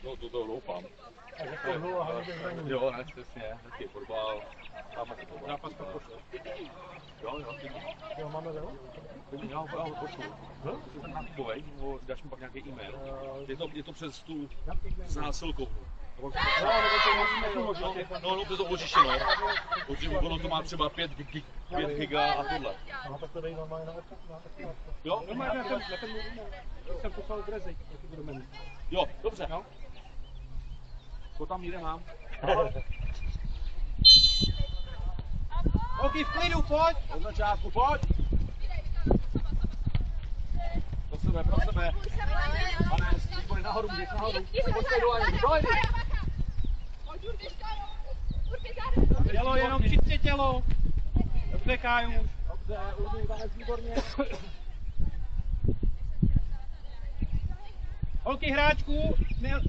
No to doufám. Jo, ne, přesně, taky fotbal. Zápas pak pošel. Jo, máme ho? Já ho pošlu. Jsem nákupovej, dáš mi pak nějaký e-mail. Je to přes tu zásilku. No, to očištěno. Protože ono to má třeba 5 giga a tohle. A tak to dej normálně na Jo? Normálně na ten jsem poslal drezy, jaký budeme mít. Jo, dobře. No. To tam někde mám. Holky, v klidu, pojď! Od začátku, pojď! Pro sebe. Pane, pojď nahoru, můžeš nahoru. Pojďte dole. Tělo, jenom čistě tělo. Dobře, Kájuš. Dobře, Urban, výborně. Holky, hráčku,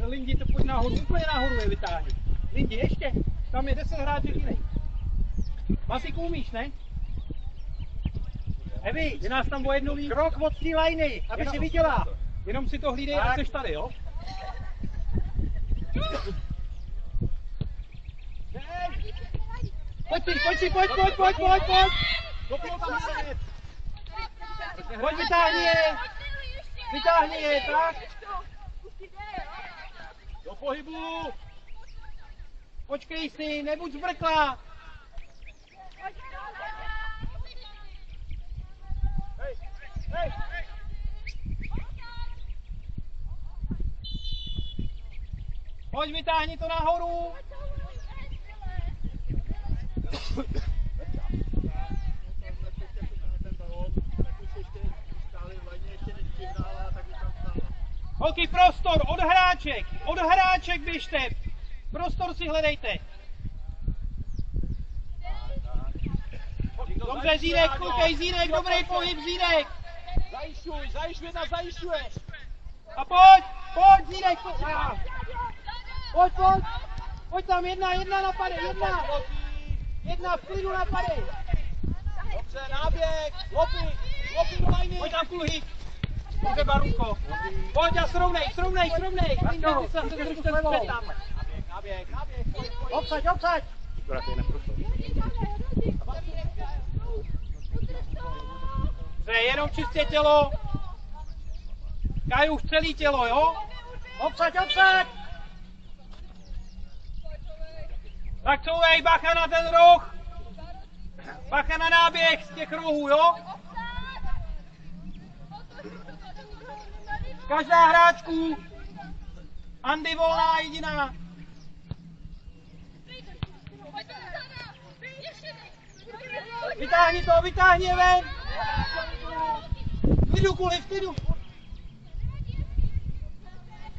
Lindi, to pojď nahoru, úplně nahoru je vytáhni. Lindi, ještě, tam je 10 hráček jiných. Masiku umíš, ne? Evi, je nás tam o jednu víc. Krok od té lajny, aby si viděla. Jenom si to hlídej, ať seš tady, jo? Pojď! Pojď, vytáhni je, tak. Do pohybu! Počkej si, nebuď zbrklá. Hej! Pojď, vytáhni to nahoru. Holky, prostor, od hráček běžte. Prostor si hledejte. Dobře, Zínek, koukej, Zínek, dobrý pohyb, Zínek. Zajišťuješ. A pojď, Zínek, pojď tam, jedna napade, jedna v klidu napade. Dobře, náběh, lopy do lajny. Pojď tam, Kulhy. Dobře, Barunko. Pojď a srovnej. Linde, ty se trošku zpět tam. Náběh. Obsaď. Dobře, jenom čistě tělo. Kajuš, celý tělo, jo? Obsaď. Tak couvej, bacha na ten roh. Bacha na náběh z těch rohů, jo? Každá hráčku. Andy volná jediná. Vytáhni je ven. V klidu.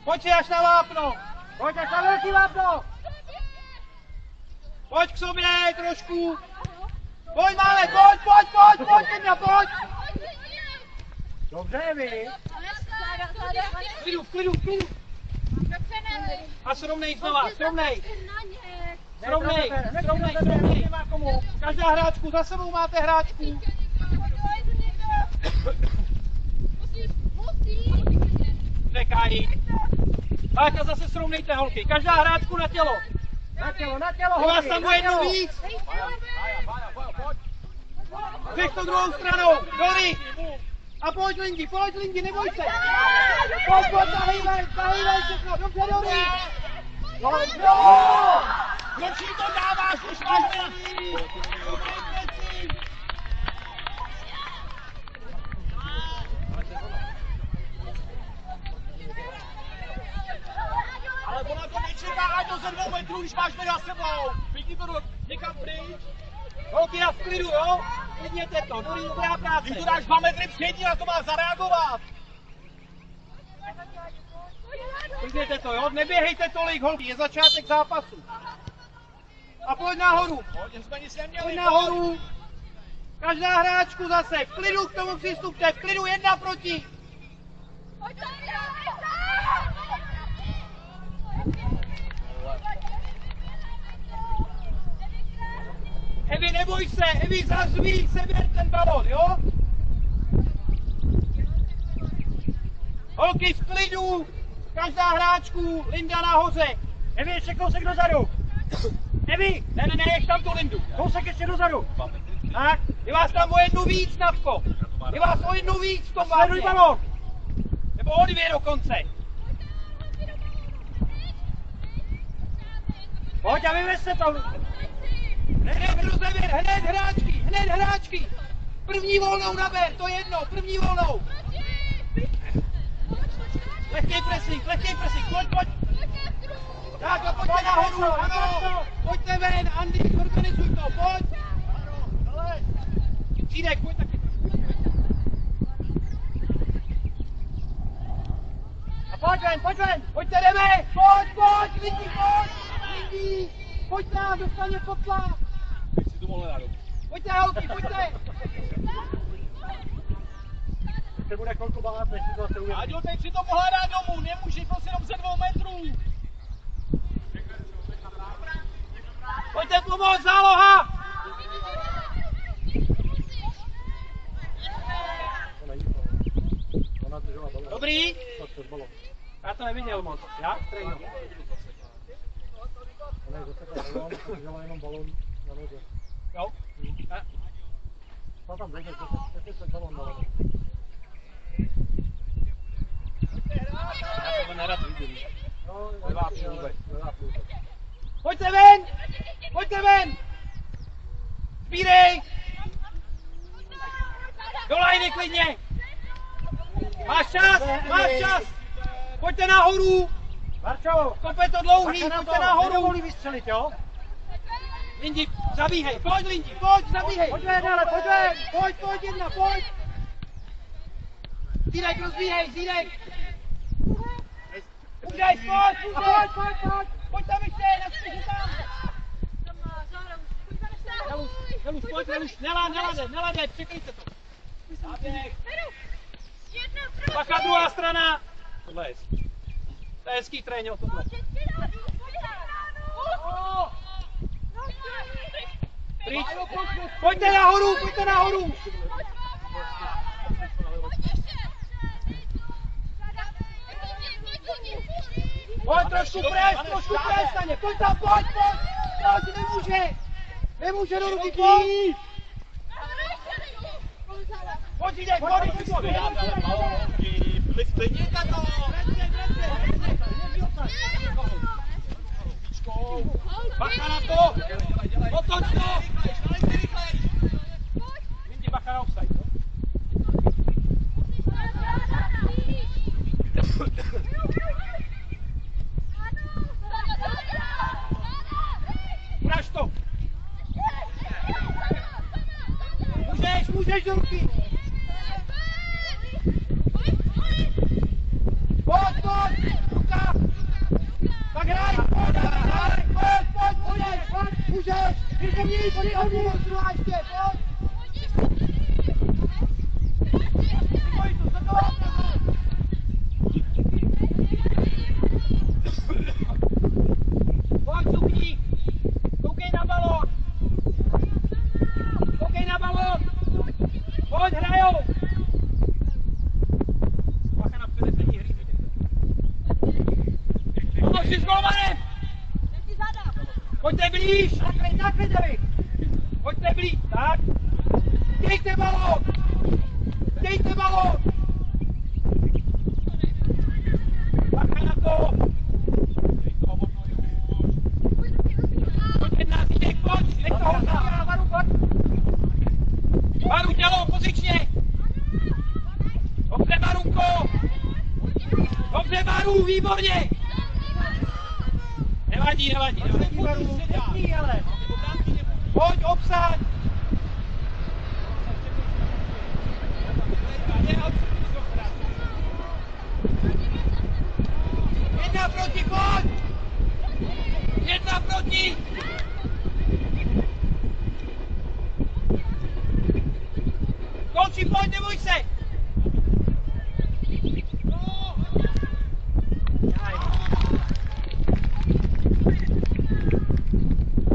Pojď si až na vápno. Pojď až na velký vápno. Pojď k sobě trošku. Pojď, Mále, pojď. Dobře, vy. V klidu. A srovnej znova. Nemá komu. Každá hráčku, za sebou máte hráčku. Nechaj. Tak a zase srovnejte, holky. Každá hráčku na tělo. Na tělo, holky. Vás tam o jednu víc. Řech to druhou stranou. Dory. A pojď, Lindi, neboj se. Pojď, tahejvej všechno. Dobře, Dory. Končí to dáváš, už máš velký! Ale ona to nečeká ani do ze 2 metrů, když máš za sebou. Pěkně to někam pryč. Holky, já v klidu, jo? Vidíte to, Dory, dobrá práce. Když to dáš 2 metry přední, na to má zareagovat. Klidněte to, jo? Neběhejte tolik, holky, je začátek zápasu. A pojď nahoru. Pojď nahoru. Každá hráčku zase. V klidu k tomu přistupte. V klidu 1 proti. Evi, neboj se. Evi, zazví, seber ten balón, jo? Holky, v klidu. Každá hráčku. Linda nahoře. Evi, ještě kousek dozadu. Evi! Ne, ješ tam tu Lindu. Kousek ještě dozadu. Tak, je vás tam o 1 víc, Navko. Je vás o 1 víc v tom Sleduj balón. Nebo o 2 dokonce. Pojď a vyvez se to. Hned rozevěr, hned hráčky. První volnou naber, to je jedno, první volnou. Lehkej pressing, pojď. Tak a pojďte nahoru, ano. Pojďte ven, Andy, organizuj to, pojď. Cídek, pojď taky. A pojď ven. Pojďte, jdeme, pojď, lidi, pojď nám, dostaně pod tlak. Teď si to mohl dát. Pojďte, holky, pojďte. Se bude chvilku bát, než si to zase uvědomí. Aďo, teď si to mohla dát domů, nemůže, prostě jenom ze 2 metrů. Pojďte pomoct, záloha! To není to. Ona držela balón. Dobrý? To přes balón. Já to neviděl moc, já? Stejno. Ona je zasekla balón a držela jenom balón na noze. Jo? Stál tam držet, teď se balón na noze. Já to nerad vidím. No, Nevápnu vůbec. nevápnu vůbec. Pojďte ven! Sbírej! Do lajny klidně! Máš čas! Pojďte nahoru! Marčo! Kope to dlouhý, pojďte nahoru! Nedovolí vystřelit, jo? Lindi, zabíhej, pojď Lindi, pojď, zabíhej! Pojď ven, ale pojď ven! Pojď, 1, pojď! Zídek, rozbíhej, Zídek! Můžeš, pojď! Pojď tam ještě, naspěši tam! Neluž, nelade, překryjte to! Zaběh! Bacha, druhá strana! Tohle je hezký. To je hezký tréně o tohle. Pryč. Pojďte nahoru! Pojď, trošku pres, Staně, pojď tam, pojď, nemůže do ruky, pojď! Pojď, jde, pojď, bacha na to! Otoč to! Lindi, bacha na offside, no? Uraž to! Můžeš do ruky! Pojď! Ruka! Tak hraj! Pojď! Můžeš! Vyřemněj, pojď! Druháčky, pojď! Pojď tu, za to! Pojď, Sukni! Koukej na balón! Pojď, hrajou! Bacha na přenesení hry. Pomožte s golmanem! Pojďte blíž! Nakryt, pojďte blíž, tak! Dejte balón! Bacha na to! Pojď na Zídek, pojď! Nech toho zabírá, Varu, pojď! Varu, tělo, pozičně! Dobře, Varunko! Dobře, Varu, výborně! Nevadí. Pojď, obsaď! Jedna proti, pojď! Jedna proti! Končí, pojď, neboj se!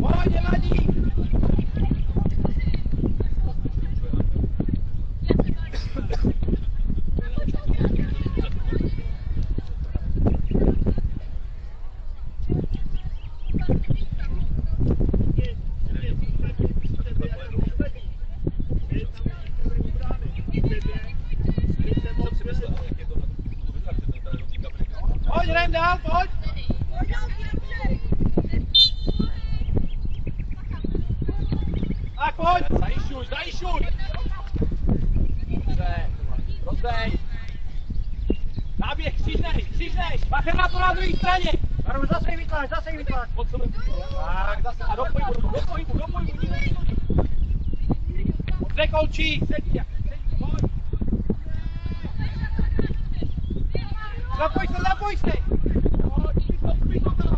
Pojď, nevadí! Pojď, jdem dál, pojď! Tak pojď! Zajišťuj! Dobře, rozdej! Náběh, křížnej! Bacha na to na druhé straně! Maru, zase ji vytlač. Tak, zase, a do pohybu, dívej! Dobře, Kolčí! Pojď! Zapoj se! Pojď, to tam!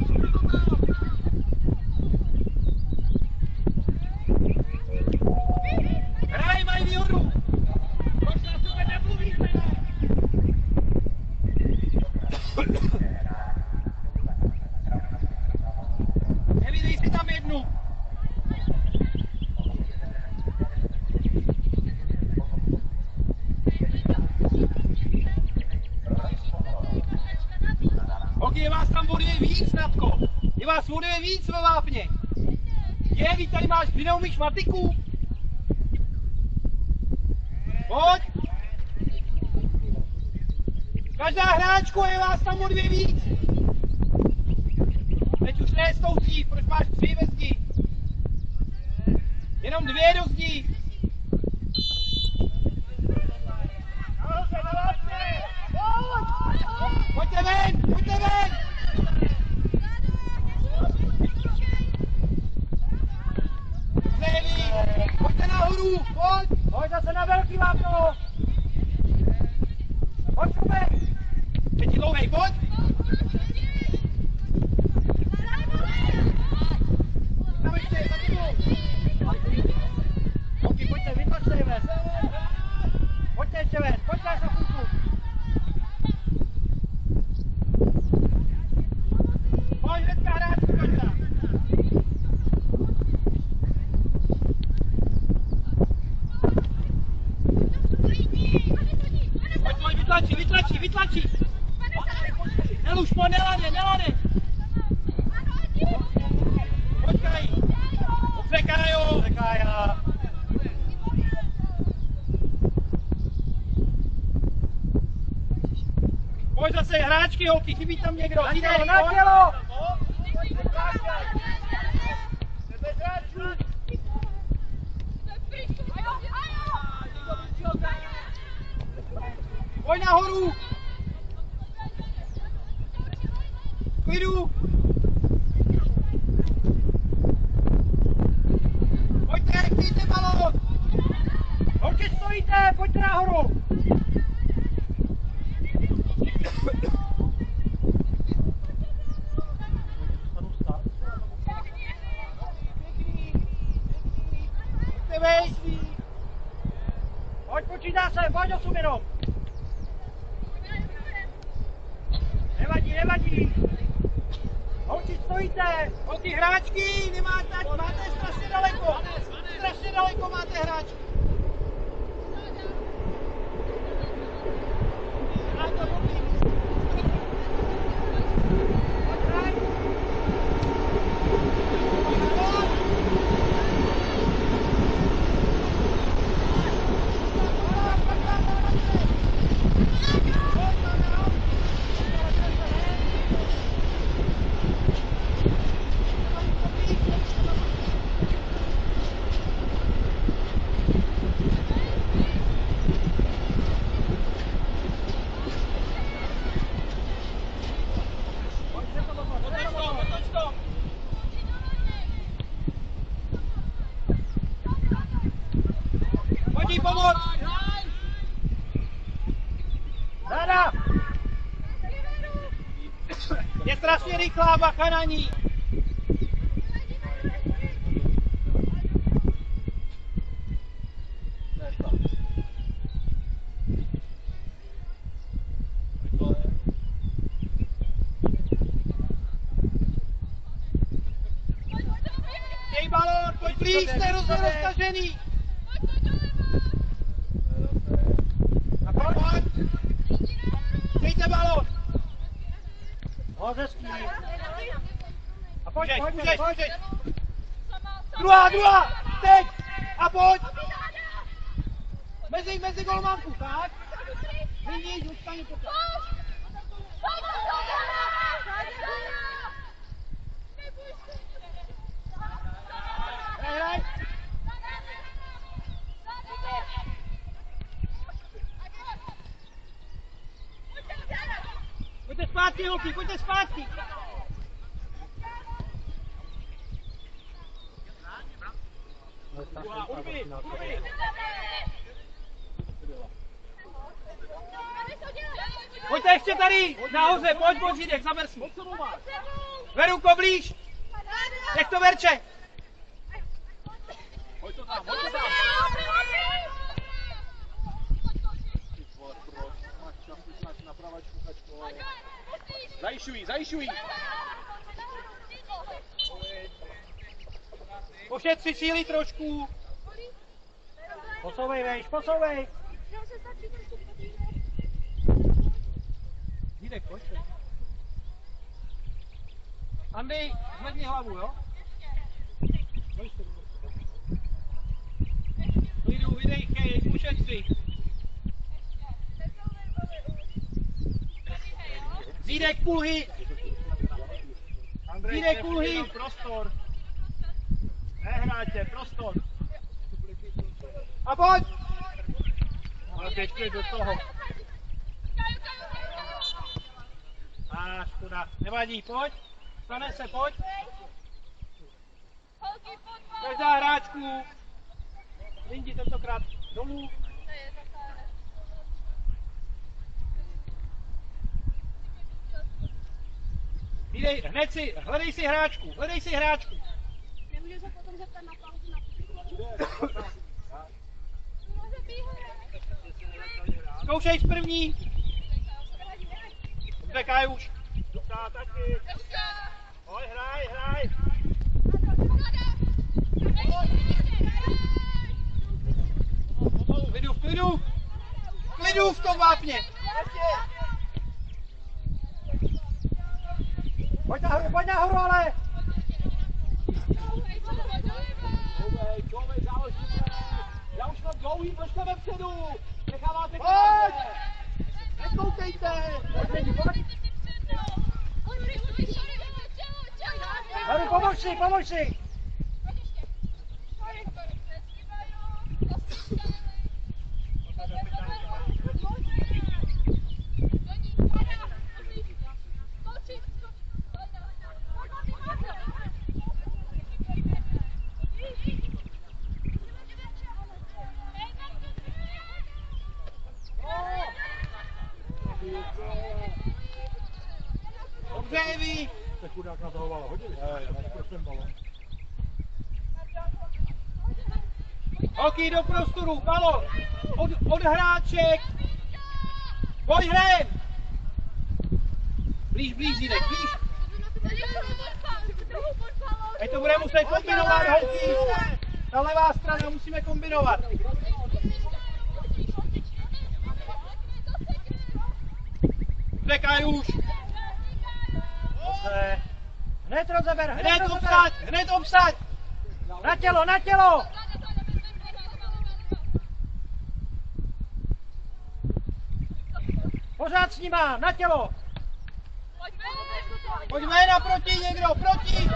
Hraj, mají výhodu! Proč na sebe nemluvíte? Nevidej si tam jednu! Holky, je vás tam voduje víc, Natko! Je vás voduje víc ve vápně! Vy tady máš, ty neumíš matiku? Pojď! Každá hráčku je vás tam o 2 víc! Teď už ne s tou zdí, proč máš 3 ve zdi? Jenom 2 do zdí! Pojďte ven! Zleví! Pojďte nahoru! Pojď! Pojď zase na velký vápno. Pojď, Šubek. Teď je dlouhej, pojď! Tam ještě, za tebou! Holky, pojďte, vytlačte je ven. Pojďte ještě ven, pojďte až na půlku. Pojď, hnedka hráčku každá! Pojď, vytlačí! Neluž, pojď, nelade! Pojď, Kaj! Dobře, Kajo! Kája. Pojď zase hráčky, holky, chybí tam někdo! Na tělo! Pojď nahoru! Klidu! Pojďte, chyťte balón! Holky, stojíte, pojďte nahoru. Pojďte vejš! Pojď, počítá se, pojď 8 jenom. Nevadí. Holky, stojíte. Holky, hráčky, máte strašně daleko! Strašně daleko máte hráčky! Hraj to, holky! Pojď, hraj! Pojď! strašně rychlá, bacha na ní. Dej balón, pojď blíž, jste roztažený. A pojď. Dejte balón. Hoře s tím. A pojď. Druhá, teď. A pojď. Mezi golmanku, tak. Vidíš, zůstaň potom. Hraj. Pojďte zpátky, holky, pojďte zpátky. Pojďte ještě tady, nahoře, pojď Židek, zamrzni. Veruko, blíž. Nech to Verče. Hoď to tam. Zajišťují. Pošetři síly trošku. Posouvej. Židek, pojď. Andej, zvedni hlavu, jo? Klidu, vydejchej, pošetři. Zídek kulhy. Zídek kulhy. Prostor. Nehráte, prostor. A pojď. Ale teď do toho. Škoda. Nevadí, pojď. Stane se, pojď. Každá hráčku. Lindi tentokrát dolů. Hledej si hráčku. Nemůžu se potom zeptat na pauzu na Zkoušej z první. Utekaj už. Duka taky. Pojď, hraj. Klidu v tom vápně. Pojď nahoru, ale. Čouvej, záložníci. Já už mám dlouhý, pročte vepředu. Necháváte Pojď. Nekoukejte. Haru, pomož si. Dobře, Evi. Se chudák natahovala hodně. Prosím balon. Holky do prostoru, balon. Od hráček. Pojď, hrajem. Blíž, Zídek, blíž. Teď to budeme muset kombinovat, holky. Ta levá strana musíme kombinovat. Čekaj už. Dobře. Hned rozeber. Hned obsaď. Na tělo. Pořád s nima, na tělo. Pojďme naproti někdo, proti.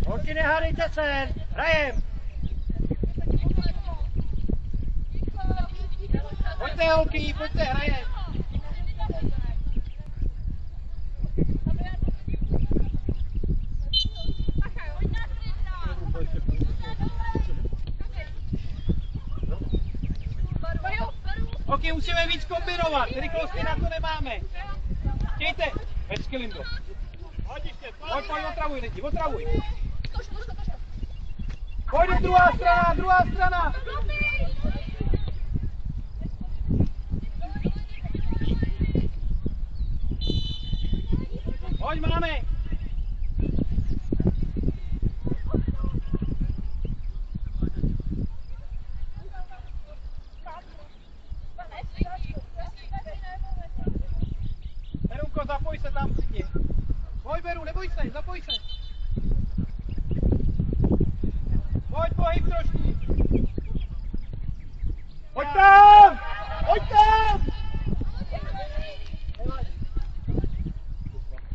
Holky, nehádejte se. Hrajem. Pojďte, holky, hrajem. musíme víc kombinovat, rychlosti na to nemáme. Chtějte, hezky Lindo. Pojď, otravuj lidi, otravuj. Pojď, druhá strana. Pojď, máme. Verunko, zapoj se tam při mě. Pojď, Veru, neboj se, zapoj se. Pojď, pohyb trošku. Pojď tam!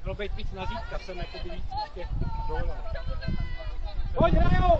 Mělo být víc na řídka, jsem jako by víc ještě dole. Pojď, hrajou!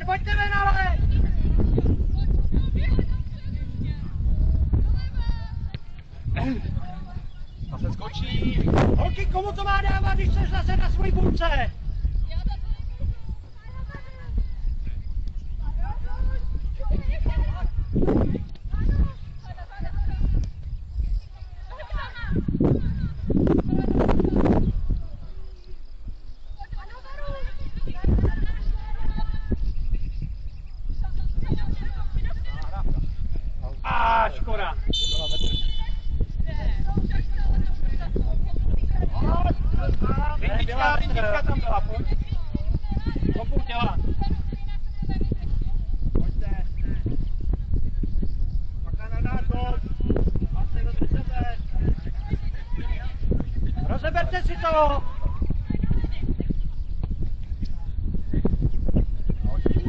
Pojďte ven, ale! A se skočí. Holky, komu to má dávat, když jsi zase na svojí bunce? Škoda. Lindička tam byla, pojď. Kopou těla. Pojďte. Paka na nákop. A se do sebe. Rozeberte si to.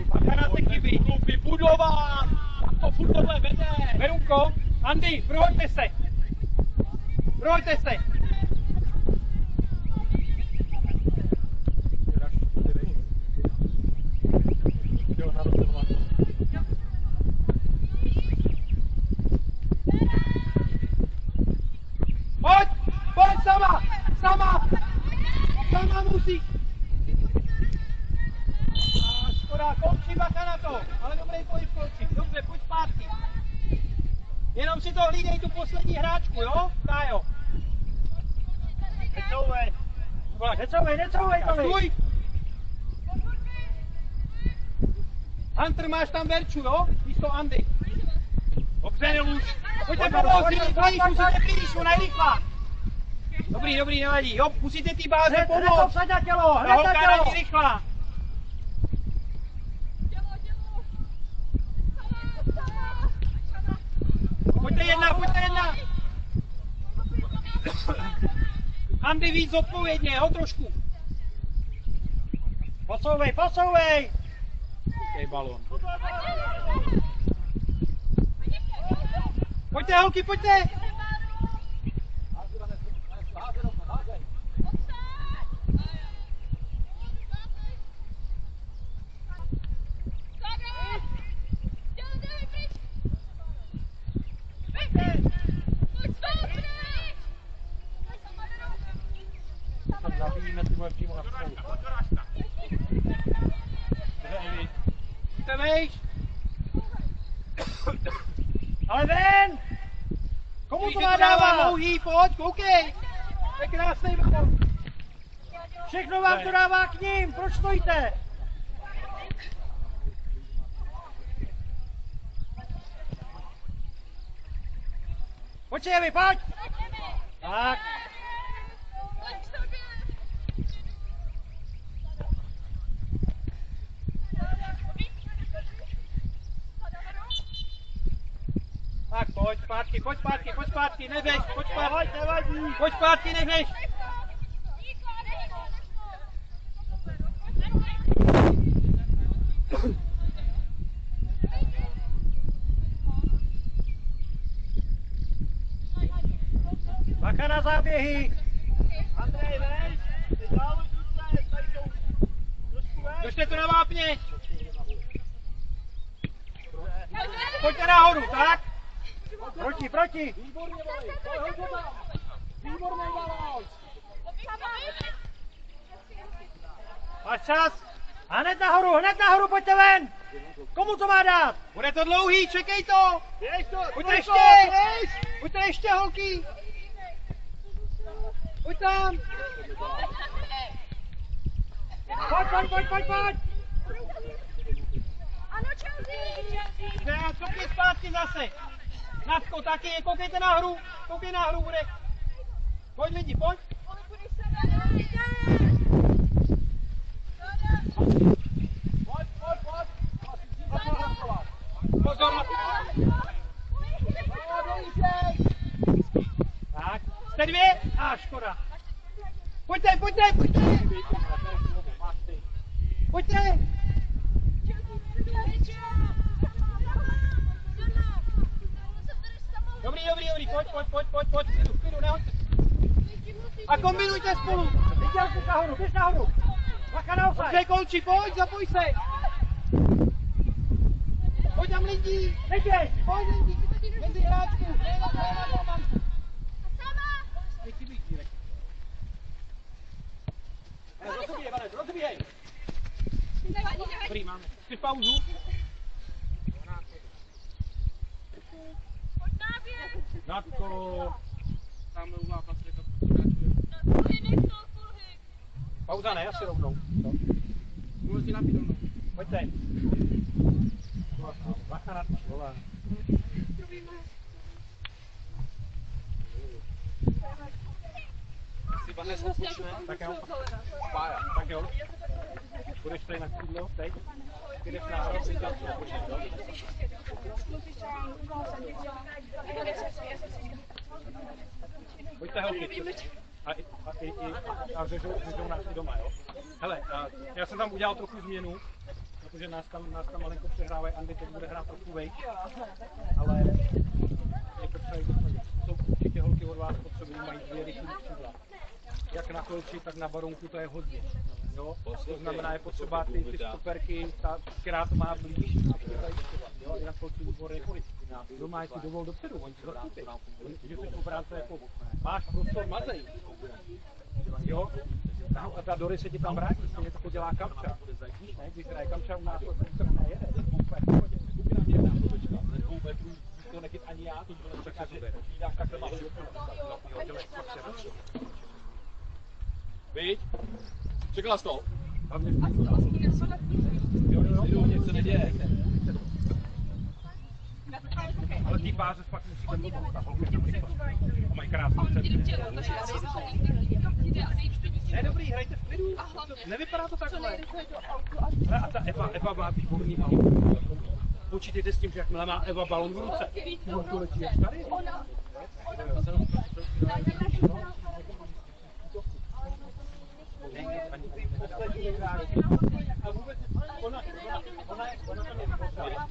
Paka na ty chyby. Vybudovat. To furt tohle vede. Verunko, Andy, prohoďte se. Prohoďte se. Pojď sama musí. Škoda, končí, bacha na to, ale dobrý pohyb končí. Dobře, pojď zpátky. Jenom si to hlídej tu poslední hráčku, jo, Kájo? Necouvej to. Stůj! Hunter, máš tam Verču, jo? Místo Andy. Dobře, neluž. Pojďte pomoct, musíte blíž, ona je rychlá. Dobrý, nevadí, jo, musíte tý báze pomoct. Hned na tělo. Holka není rychlá. Pojďte jedna. Andy, víc odpovědně, jo, trošku. Posouvej. Okej, balón. Pojďte, holky, pojďte. Zabijíme ty moje přímo vejš. Ale ven! Komu to má dávat? Dlouhý, pojď, koukej. To je krásný vrchol. Všechno vám to dává k ním, proč stojíte? Pojď se, Jevi, pojď! Tak. Tak pojď zpátky, neběž, pojď zpátky, nevadí. Pojď zpátky, neběž. Bacha na záběhy. Andrej, veš, ty záložnice, tady jsou trošku veš. Držte to na vápně. Pojďte nahoru, tak? Proti. Výborně, volej, výborný balón. Máš čas? A hned nahoru, pojďte ven! Komu to má dát? Bude to dlouhý, čekej to! Běž to, Pojďte ještě, holky! Pojď tam! Pojď! Ano, Chelsea! Ne, cokni zpátky zase! Natko, taky, koukejte nahoru, bude! Pojď lidi, pojď! Pozor na to! Tak, jste dvě? Škoda! Pojďte! Dobrý, pojď, klidu, nehoďte. A kombinujte spolu. Běž nahoru. Bacha na offside. Dobře, Kolči, pojď, zapoj se. Pojď tam lidi. Neběž, pojď lidi. Mezi hráčku. Rozbíjej. Dobrý, máme. Chci pauzu. Natko. Tam u vás vlastně to pauza ne, asi rovnou. Můžu si napít rovnou. Pojďte. Bacha na to, volá. Si Bacha spočne? Tak jo. Pája. Tak jo. Budeš tady na křídlo, teď? Ty jdeš na hru, si tam spočne, jo? Pojďte holky. A řežou nás i doma, jo? Hele, já jsem tam udělal trochu změnu, protože nás tam malinko přehrávají, Andy teď bude hrát trochu vejš, ale je potřeba jsou určitě holky od vás potřebují, mají dvě rychlý křídla. Jak na Kolči, tak na Baronku to je hodně. Jo? To znamená, je potřeba ty stoperky, která to má blíž, jo? I na Kolči výborný pohyb. Doma, jestli dovol dopředu, oni ti zastupí. Že se spolupráce jako máš prostor, mazej. Jo? A ta Dory se ti tam vrátí, stejně to dělá Kamča. Víš, ne? Když hraje Kamča u nás, to nejede. To nechyt ani já, to bylo čekat, že dáš takhle malou Víď? Čekala jsi to? hlavně Nic se neděje. ale ty páře fakt musíte pomoct, ta holka je rychlá. A mají krásný centrum. Ne, dobrý, hrajte v klidu. Nevypadá to takhle. A ta Eva má výborný balon. Počítejte s tím, že jakmile má Eva balon v ruce, on tu letí až tady. A vůbec, ona tam je pořád.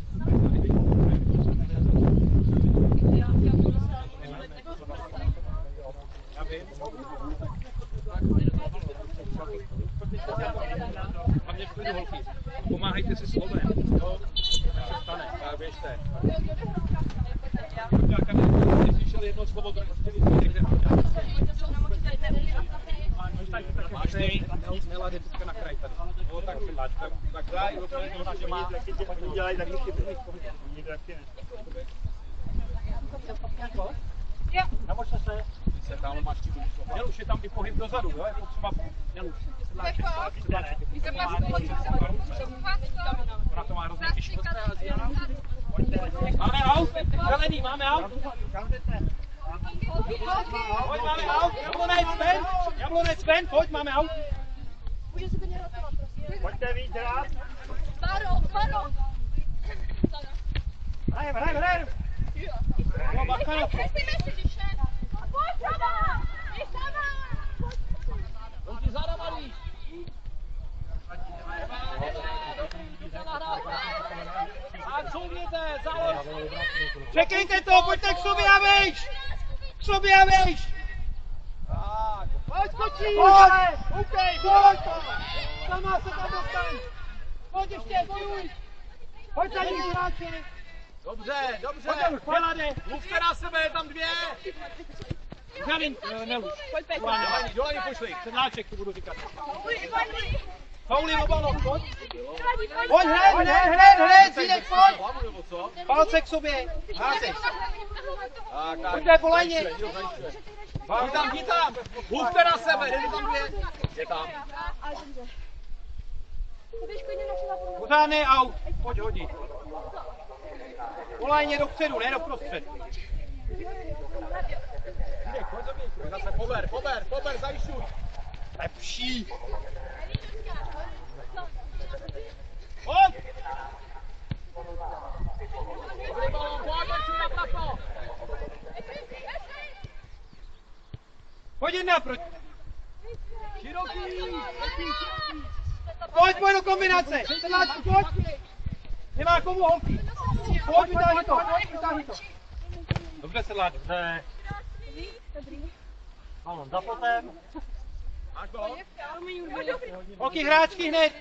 Já vím. Hlavně v klidu, holky. Pomáhejte si slovem. To se stane. Běžte. Když slyšeli jedno slovo, to někde máš nej, Nela jde teďka na kraj tady. tak sedláčka. Tak dá, že má. Dělají taky chyby. Nikdo taky ne. Namočte se. Se tam máš chybu. Neluš, je tam i pohyb dozadu, jo? Jako třeba neluš. Ona to má hrozně těžké. Máme aut, zelený, máme aut. Pojď, máme aut, jablonec ven, pojď, máme aut. Pojďte víc hrát. Baro. Hrajeme. No, bacha na to. Pojď záda, malý. A co mějte, založ. Čekejte to, pojďte k sobě a vejš. K sobě a vejš. Pojď, skočí! Pojď. Sama se tam dostaň. Pojď ještě, bojuj. Pojď za ním, hráči. Dobře. Dělade. Mluvte na sebe, je tam 2. Žalím, neluš. Jolani, pošli. Sedláček, tu budu říkat. Pojď. Pauli, obalon, pojď. Pojď. Pojď, hned, Zídek, pojď. Hlavu nebo co? Palce k sobě. Házej. Tak. Pojďte po lajně. Jdi tam. Mluvte na sebe, jde tam 2. Je tam. Pořádný aut. Pojď hodit. Po lajně dopředu, ne doprostřed. Pojď za mě. Zase pober, zajišťuj. Lepší. Pojď. Dobrý balón, pojď, na plato. Pojď jedna proti. Široký. Pojď do kombinace. Sedláčku, pojď. Nemá komu holky. Pojď, vytáhni to. Dobře, sedláčku. Dobře. Balon za plotem. Máš balón? Holky, hráčky hned.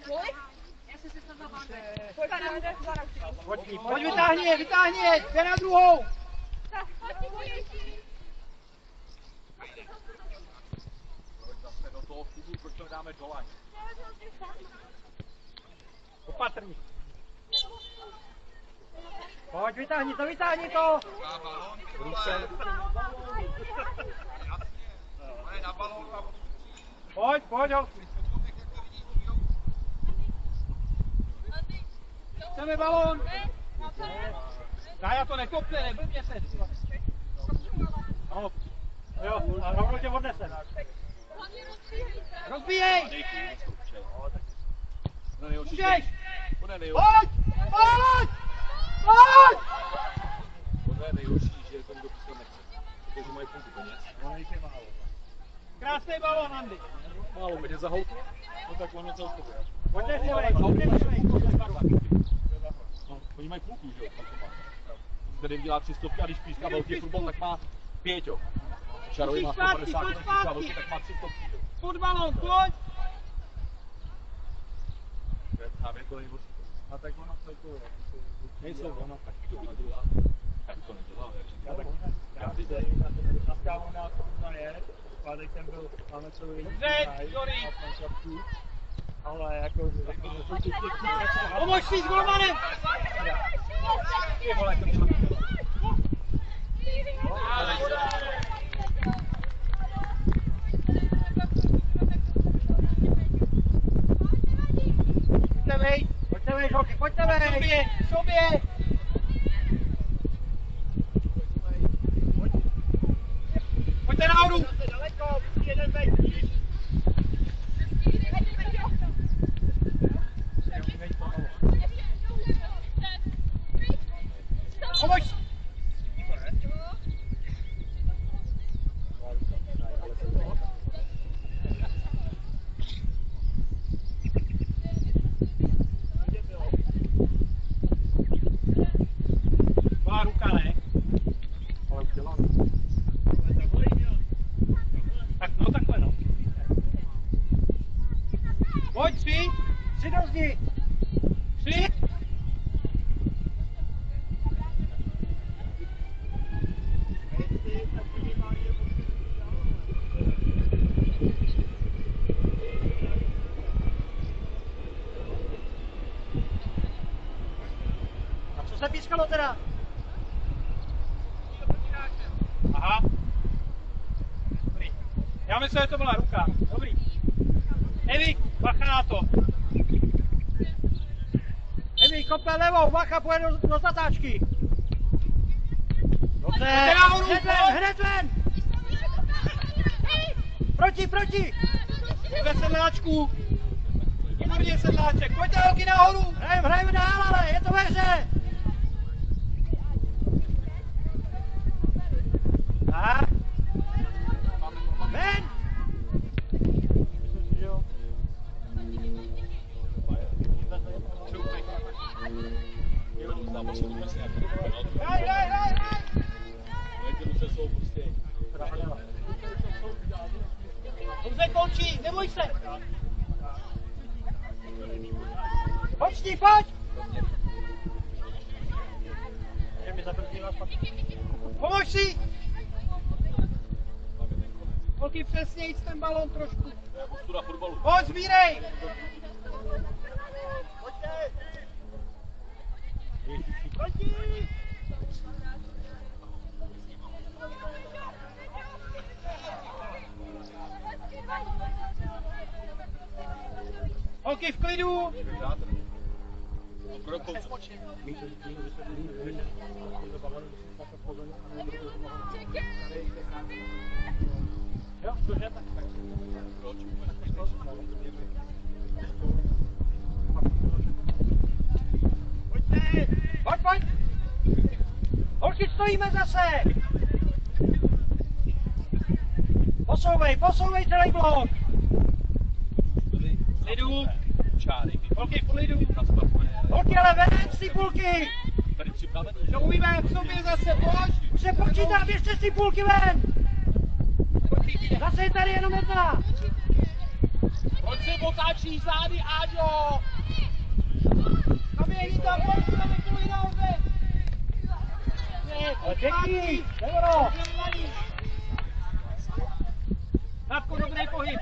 Pojď, vytáhni je. Jde na druhou. Pojď zase do toho klubu, proč to dáme dole. Opatrně. Pojď, vytáhni to. Ruce. Na balón. Pojď, holky. Chceme balón. Kája to nekopne, neblbně se. No. Jo, a rovnou tě odnesem. Rozbíjej. Můžeš. Pojď! To je nejhorší, že to nikdo prostě nechce. Protože mají půlku peněz. No, jich je málo. Krásný balón, Andy. Málo peněz za holku? No tak ono celkově. Pojďte si vej. No, oni mají půlku, že jo? Tady jim dělá 300 a když píská velký fotbal, tak má 5, jo. Čarový má 150, když píská velký, tak má 300. Pojď balón, pojď. Právě to nejhorší. A tak ono celkově. Nejsou, ono taky to nedělá. Tak to nedělá, Já si tady na skávu na je. Pátek jsem byl, máme celý Dobře, Jory. ale jako Pomož si s golmanem. Ty vole, to bylo. Pojďte vej, holky, pojďte vej. K sobě. Pojďte nahoru. daleko, jeden vejš. Pomož. Co se pískalo teda? Aha. Dobrý. Já myslím, že to byla ruka. Dobrý. Evi, bacha na to. Evi, kope levou, bacha, pojede do zatáčky. Dobře, hned ven! Proti! Ve sedláčku. Výborně sedláček. Pojďte holky nahoru. Hrajeme dál, ale je to ve hře. Tak. Ven! Hraj! Dobře, končí, neboj se. Pojď! Pomož si! Holky, přesněji ten balón trošku. Pojď, sbírej! Proti! Holky, v klidu! Pojď! Holky, stojíme zase! Posouvej celý blok! Klidu. Holky, v klidu! Holky, ale ven z té půlky! To umíme v sobě zase, pojď! Už se počítá, běžte z té půlky ven! Zase je tady jenom jedna! Pojď se otáčí zády, Áďo! Zaběhni tam, pojď, nekuluj nahoře! Ale pěkný, Nevoro! Návko, dobrý pohyb.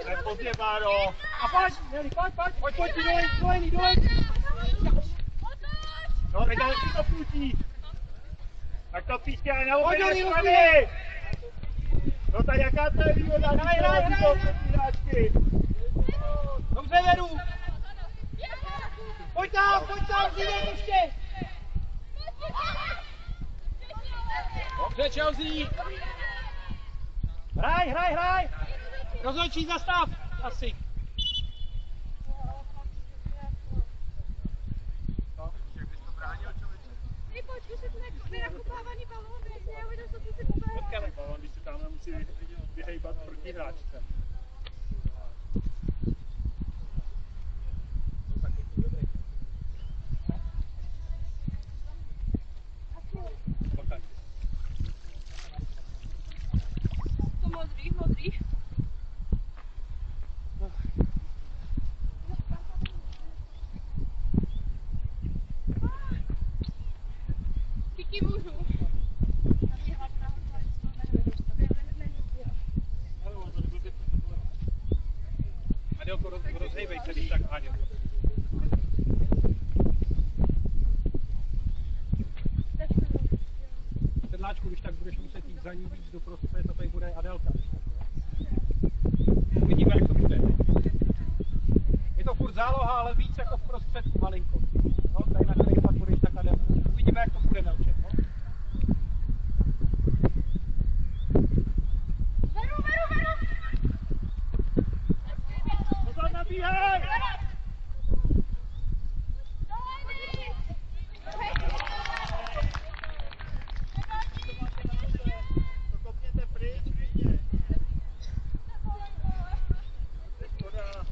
Tak pozdě, Báro. A pojď, Neli, pojď, dolej! No, teď ale si to půjčí. Tak to písky, ale na obě Pojď, strany. No tak jaká to je výhoda, Hraj. hráčky. Dobře, Veru! Pojď tam, přijde ještě! Dobře, Chelsea! Hraj! Rozhodčí zastav, asi. Pojď, už je tu nakopávaný balón, já uvidím, co ty si pobere. Potkane balón, když se tam musí vyhejbat proti hráčce. To modrý. Díky můžu. Adelko, rozhejbej se, když tak Áďo. Sedláčku, když tak budeš muset jít za ní víc do prostřed, a tady bude Adelka. Uvidíme, jak to bude. Je to furt záloha, ale víc jako v prostředku malinko. No, tady na kraji pak budeš tak Adelka. Uvidíme, jak to bude, Melče. No? Veru! Pozor, nabíhej! To kopněte pryč, klidně. Škoda.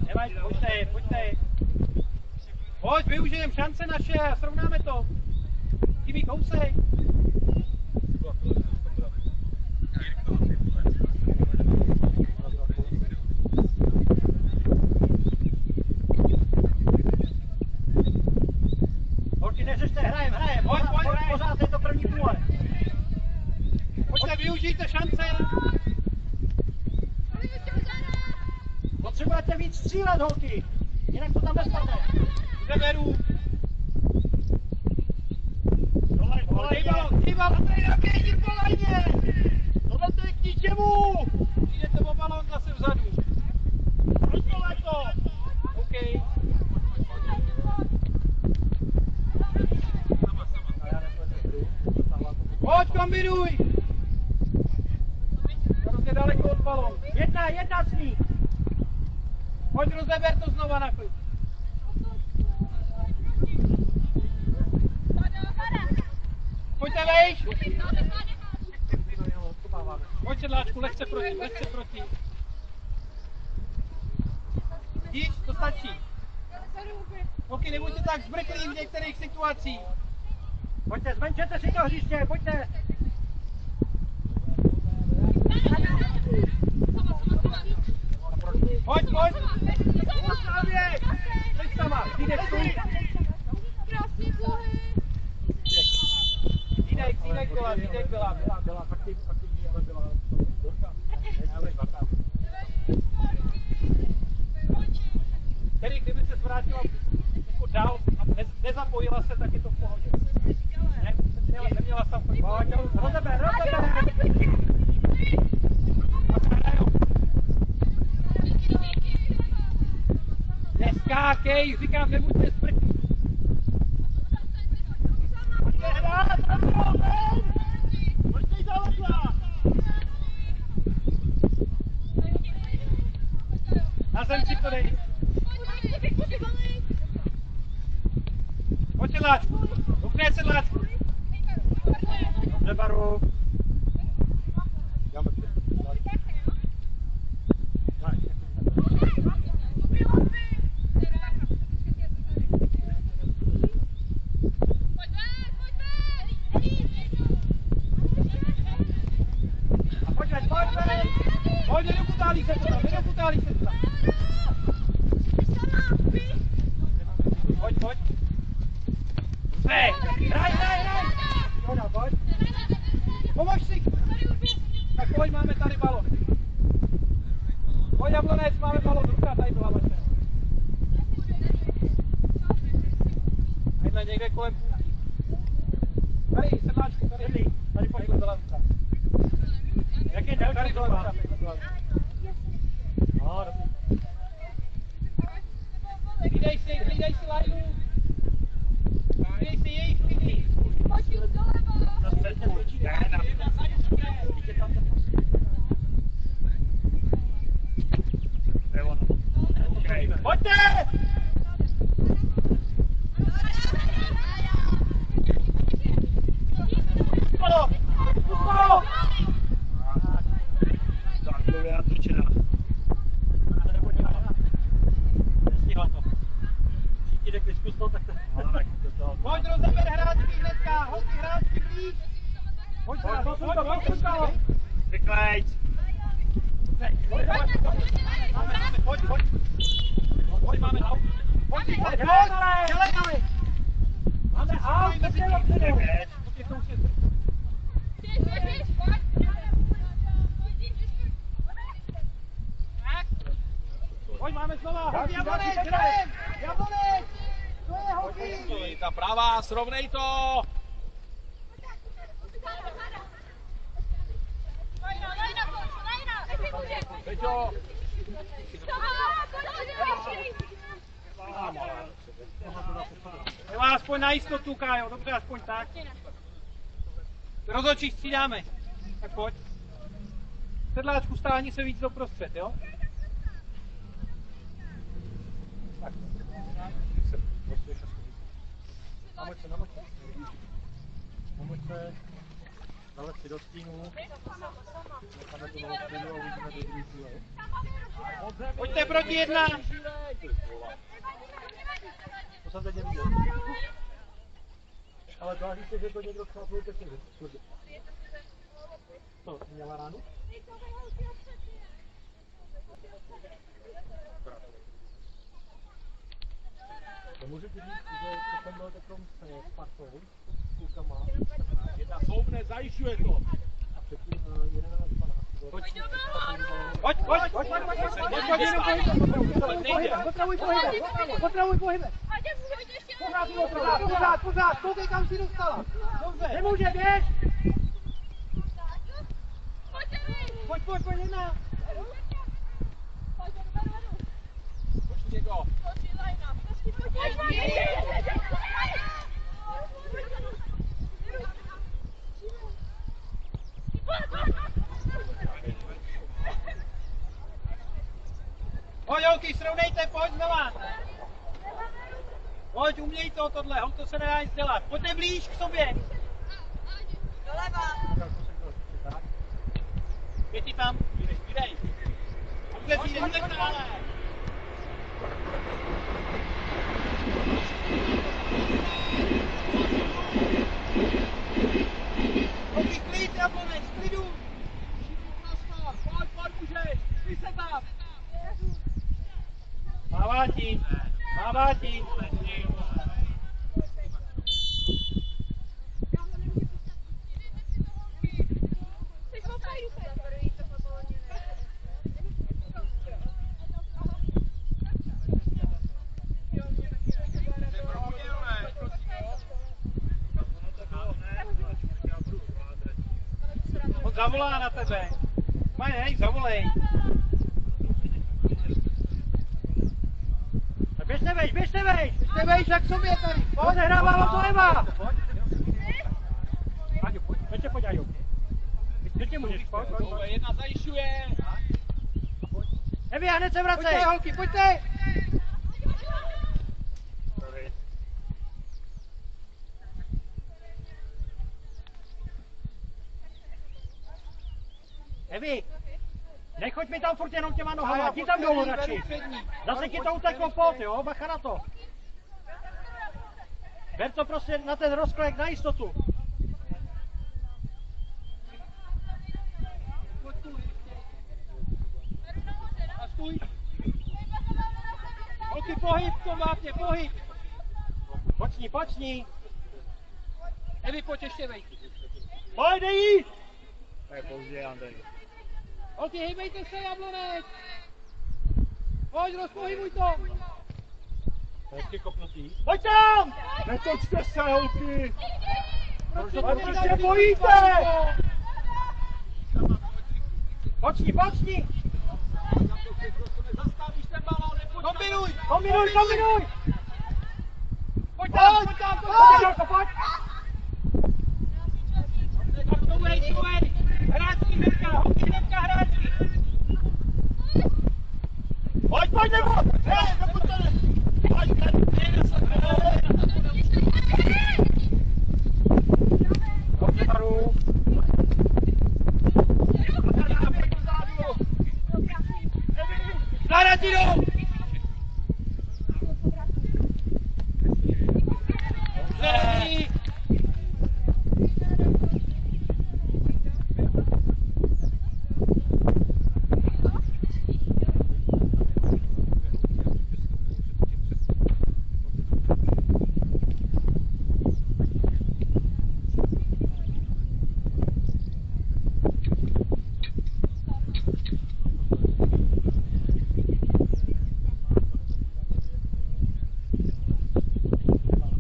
Nevadí, pojďte. Pojď, využijem šance naše a srovnáme to. Chybí kousej. Holky, neřešte, hrajem. Pojď, pořád je to první půle. Pojďte, využijte šance. Potřebujete Pojďte víc střílet, holky. Jinak to tam nespadne. Zeberu. Volej balon, ty balon, tady naběží po lajně. Tohle to je k ničemu. Jdete o balon zase vzadu. Rozdělej to. OK. Pojď, kombinuj. Hrozně daleko od balonu. Jedna s ní. Pojď, rozeber to znova na klid. Pojďte vejš. Pojď, sedláčku, lehce proti. Vidíš, to stačí. Holky, nebuďte tak zbrklí v některých situacích. Pojďte, zmenšete si to hřiště, pojďte. Pojď. Ustavě. Pojď sama, jdeš tu. Jdej byla, aktivní, ale byla dorka. Tedy, kdyby se vrátila jako dál a nezapojila se, tak je to v pohodě. Neměla tam chodit. Rozeber. Neskákej, říkám, nebuďte zbrklí. Pojďte hrát, pojďte zaletla. Na zem si to dej. Pojď sedláčku, dobře sedláčku. Dobře, Baru. Pojď, nedokutálí se to tam. Pojď. Hraj. Pojď. Pomož si. Tak pojď, máme tady balon. Pojď, Jablonec, máme balon. Ruka tady byla vaše. Tadyhle někde kolem půlky. Tady, sedláčku, tady pojď, byla ruka. Jak je tady byla ruka? No, dobrý. Hlídej si lajnu. Hlídej si jejich lidi. Pojďte! Tak to je natočená. Všichni řekli zkus to, tak to... Pojď, rozeber hráčky hnedka, holky hráčky blíž. Pojď. Rychlejc. Pojď, máme aut. Pojď, máme aut, Pojď, máme znova. Jablonec, to je holky. Ta pravá, srovnej to. Peťo. Nemá aspoň na jistotu, Kájo, dobře, aspoň tak. Rozhodčí střídáme. Tak pojď. Sedláčku, stáhni se víc doprostřed, jo? Tak. Namoď se. Dale si do stínu. Necháme to na odpědu a uvidíme do druhý cíle. Pojďte proti jedna. To jsem teď neviděl. Ale tváří se, že to někdo chápil ke sněhu. Co, měla ránu? To můžu ti říct, že to jsem byl takovým s Spartou, s klukama. Jedna soubne, zajišťuje to. A předtím 11-12. Pojď, potravuj pohybem. Pořád, koukej kam si dostala. Dobře. Nemůže, běž. Pojď, jedna. Pojď, holky, srovnejte, pojď znova. Pojď, uměj to tohle, to se nedá nic dělat. Pojďte blíž k sobě. Doleva. Pěti tam, vydej. Jdeš dále. Holky, klid, Jablonec, klidu. Pojď, můžeš, vy se tam. Mává ti. On zavolá na tebe. Mají, zavolej. Běžte vejš, jak sobě tady. Odehrává to Eva. Pojď, Ajo. Teď můžeš, pojď. Jedna zajišťuje. Evi, hned se vracej. Pojďte, holky, pojďte. Evi, nechoď mi tam furt jenom těma nohama, ti tam dolů radši. Zase ti to uteklo pot, jo, bacha na to. Ber to prostě na ten rozklek, na jistotu. A stůj. Holky, pohyb, to máte, pohyb. Počni. Evi, pojď ještě vejď. Pojď, dej! To je pozdě, Andrej. Holky, hejbejte se, Jablonec! Pojď, rozpohybuj to! Hezky kopnutý. Pojď tam! Netočte se, holky! Proč se bojíte? Počni! Zastavíš ten balón, nepojď! Kombinuj! Pojď tam! Pojď! Tak to bude jít ven! Hráčky hnedka, holky hnedka hráčky! Pojď nebo! Hej, dokud to ne! Pojď, holky taru! Zahrát jdou! Zelený!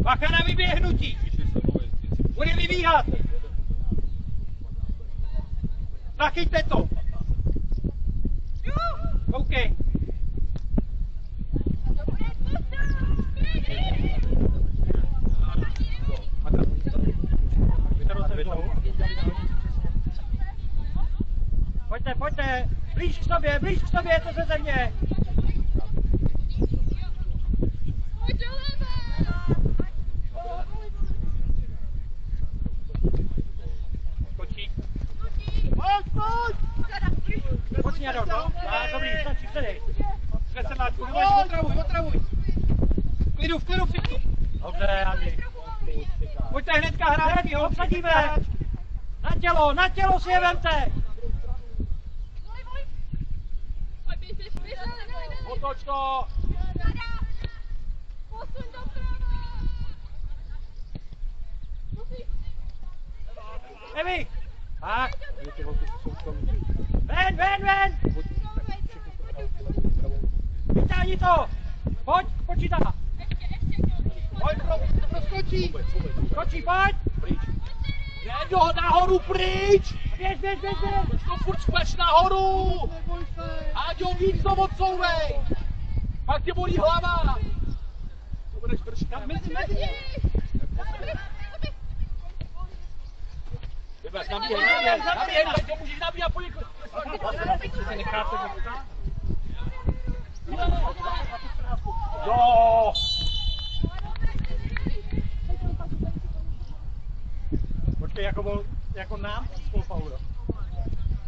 Bacha na vyběhnutí! Bude vybíhat! Zachyťte to! OK. Pojďte! Blíž k sobě, co se země! Počni, Jado, no? Dobrý, stačí, předej. Přesemáčku, otravuj. V klidu všichni. Dobře, Andi. Pojďte hnedka hráčky, obsadíme. Na tělo si je vemte. Otoč to. Posuň doprava. Evi. Tak. Ven, ven, ven! Vytáhni to! Pojď, počítá! Pojď, proskočí. Skočí, pojď! Pryč. Nedo, nahoru pryč! Běž, běž, běž, běž! To furt špeš nahoru! Neboj se. Áďo, víc to odsouvej! Pak tě bolí hlava! To budeš vršit. Mezi. Vybraz, nabíhej, teď to můžeš nabíhat po někoho. Necháte to. Jo! Počkej, jako nám spolupal, jo?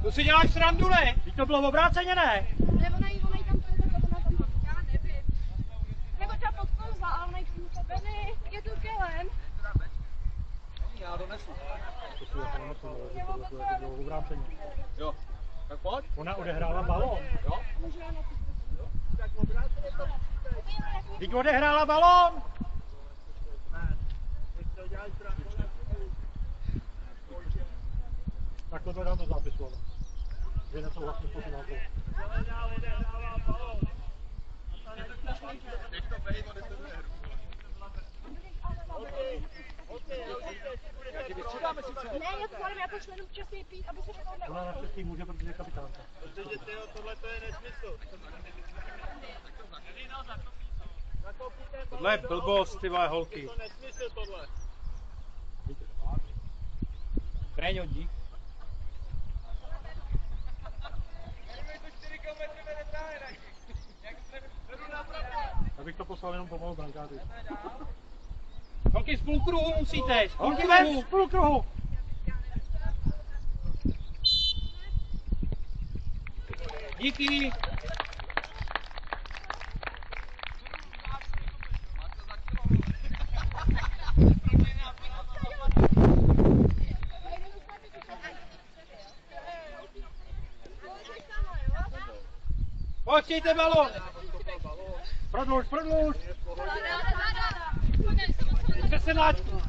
To si děláš srandu, ne? Teď to bylo obráceně, ne? Ne, ona jí tam má. Já nevím. Nebo třeba podklouzla, ale ona jí tam Benny, je tu kelem. Já donesu. To bylo obráceně. Jo, tak pojď. Ona odehrála balón. Jo? Můžu já na to. Teď odehrála balón! Tak to dám do zápisu, ale. Že nesouhlasím s posunátkou. Ne, já to zvládám, já to šlu jenom častěji pít, aby se potom Ona naštěstí může, protože je kapitánka. Tohle je blbost, ty vole holky. Treňo, dík. Abych to poslal jenom pomalu brankáři. Holky z půlkruhu musíte, z Holky ven půlkruhu. z půlkruhu! Díky. Pojďte balón. Prodluž, prodluž! Přes senáčku.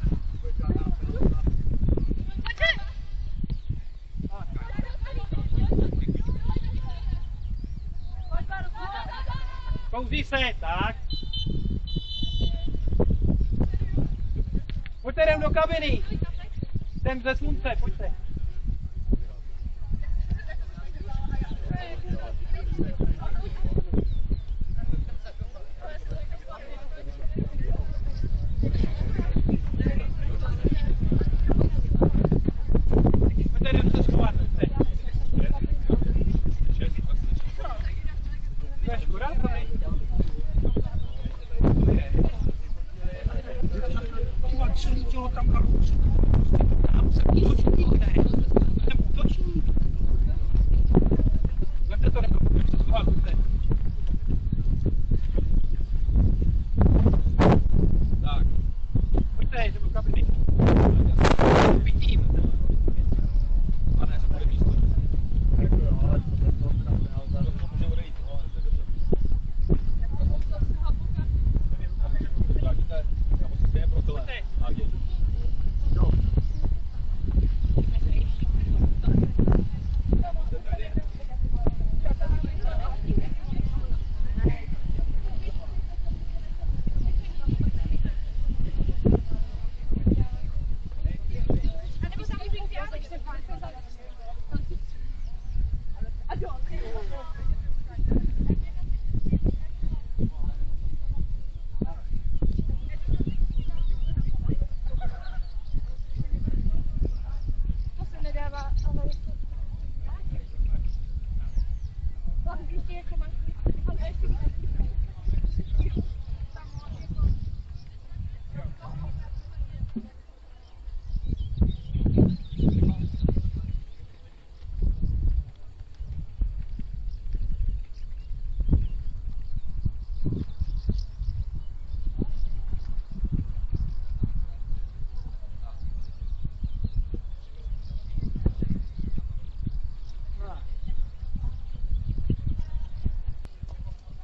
Kouzí se, tak. Pojďte, jdem do kabiny. Jdem ze slunce, pojďte. Pojďte, jdem se schovat, pojďte. To je škoda, Tak. Pojďte, jdeme do kabiny. Pitím. A ne, bude místo. Vrátíte, já musím stejně pro tohle. Áďo. A nebo se můžu já, když se pár a jo. To se nedává, ale hlavně ještě jako máš. Ale ještě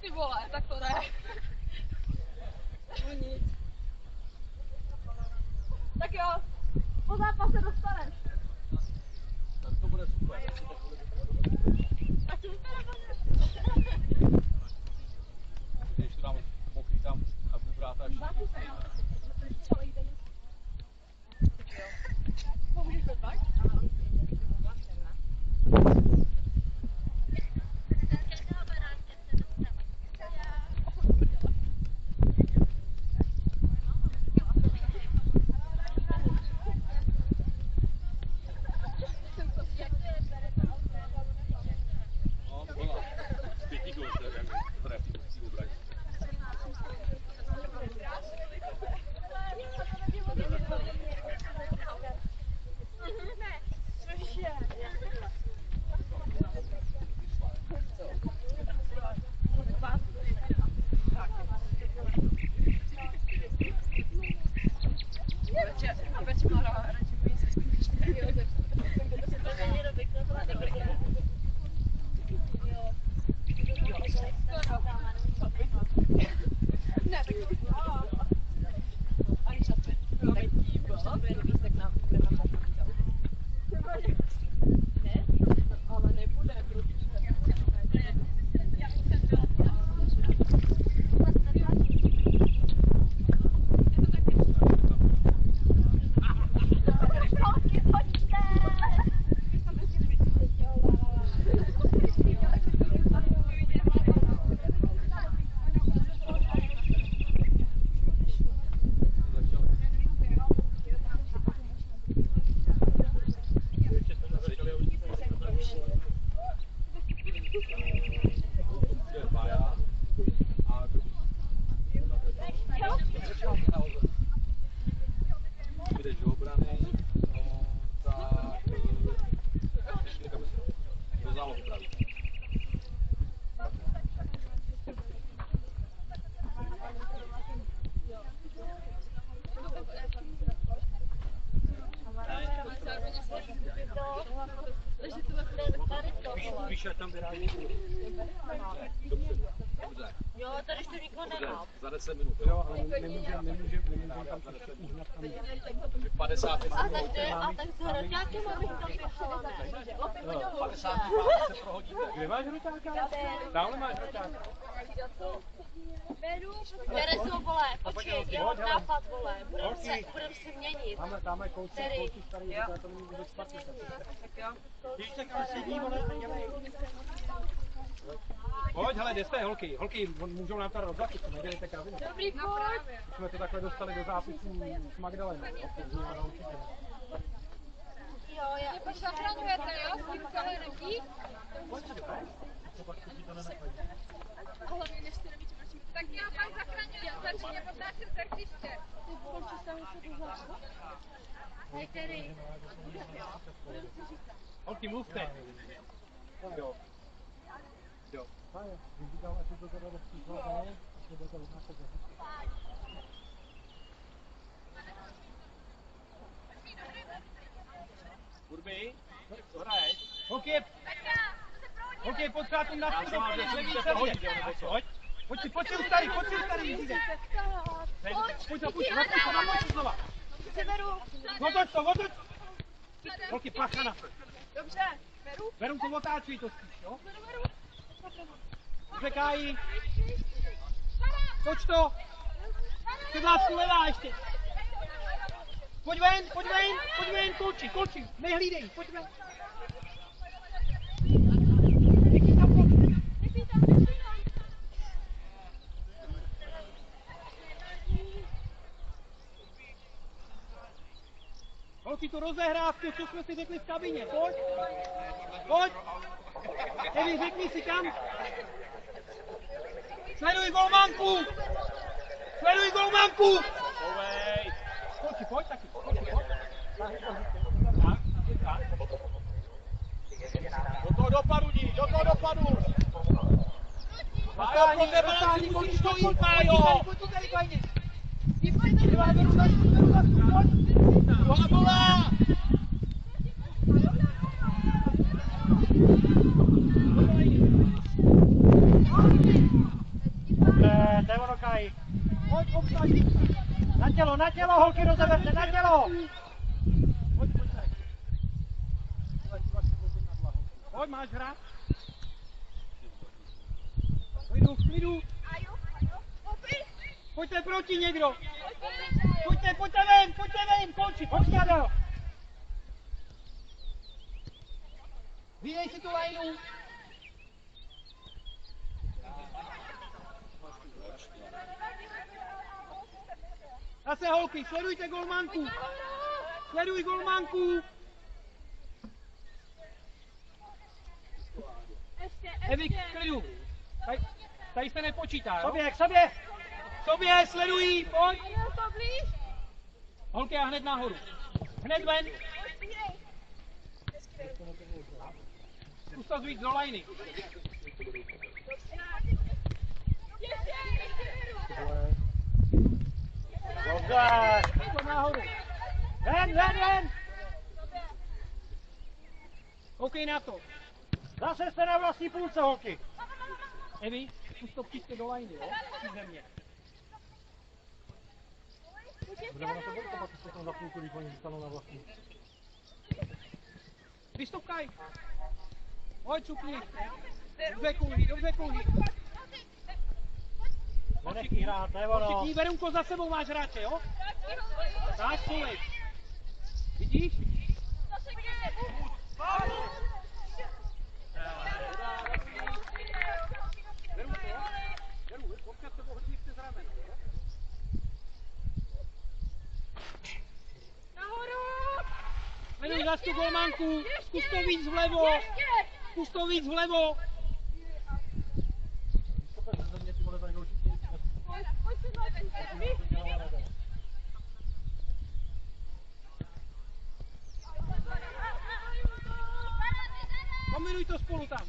ty vole, tak to ne. No nic. Tak jo, po zápase dostaneš. Tak to bude super. Když to dám mokrý tam a budu brát až... Můžeš to tak? Jo, tady ještě nikoho nemám. Za 10 minut. Jo, ale nemůžem tam ještě uhnat tam. 50 minut. A tak s hraťákem abych tam běhala, ne? 50 se prohodíte. Kde máš hroťáka? Tamhle máš hroťáka. Bere jsou, vole, počkej, já mám nápad, vole, budem se měnit. Tamhle kouci starý, to není vůbec špatně. Když tak ale sedí, vole, a dělej. Pojď, hele, kde jste, holky? Holky, můžou nám tady rozlatit, co nedělejte kravinu. Dobrý, pojď. Jsme to takhle dostali do zápisů s Magdalenou. Jo, já... Mě pak zachraňujete, jo? S tím celé energií? A hlavně nežte nevíte, proč mi to tak já pak zachraňuji, začně potáčet tak ještě. Ty končí se muset uzavřít. Hej, tedy. Holky, mluvte. Jo. Jo. Kurby, co hraješ? Holky, potřeba tu na Já jsem vám řekl, že se prohodíte, nebo co? Pojď si starý, Pojď znova. Otoč. Holky, pacha na to. Dobře, beru. Beru to otáčují to spíš, jo? Řekájí. Toč to. Ty vlásku levá ještě. Pojď ven, kolči, nehlídej, pojď ven. Holky, tu rozehrávku, co jsme si řekli v kabině, pojď. Evi, řekni si kam. Sleduj golmanku. Povej! Holky, pojď taky. Do toho dopadu, Dí, do toho dopadu! Pájo, pro tebe si musíš dojít, Pájo! Pojď to tady fajně. Beru za Pojď. Bola! To je ono, Kaj. Pojď, obsaď. Na tělo, holky, rozeberte, na tělo. Pojď tady. Pojď, máš hrát. Klidu, klidu. Pojďte proti někdo. Pojďte ven, konči, pojďte do. Vyjej si tu lajnu. Zase holky, sledujte golmanku. Sleduj golmanku. Evi, klidu. Tady se nepočítá, jo? K sobě. Sobě, sledují, pojď. Holky a hned nahoru. Hned ven. Zkus to zvíc do lajny. Dobře. Pojď nahoru. Ven. Koukej na to. Zase jste na vlastní půlce, holky. Evi, zkus to příště do lajny, jo? Ze mě. Budeme na to bolko, pak se tam za půlku, když oni zůstanou na vlastní. Vystupkaj. Pojď, cukni. Dobře kouří. Nenechý hrát, ne ono. Všichni, Verunko, za sebou máš hráče, jo? Tak, solej. Vidíš? Veru, občas tebou hodně přes rameno, jo? Veru, zas tu golmanku, zkus to víc vlevo. Kombinuj to spolu tam.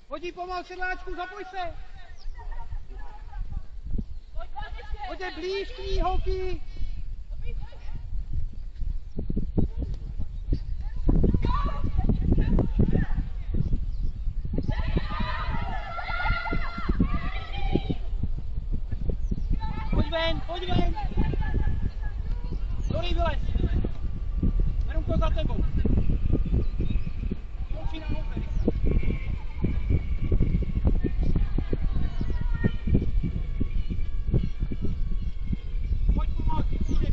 Hodí pomal sedláčku, zapoj se. Pojďte blíž k ní, holky. Pojď ven. Dobrý, vylez. Verunko, za tebou. Končí na hoře. Pojď pomalu, pojď.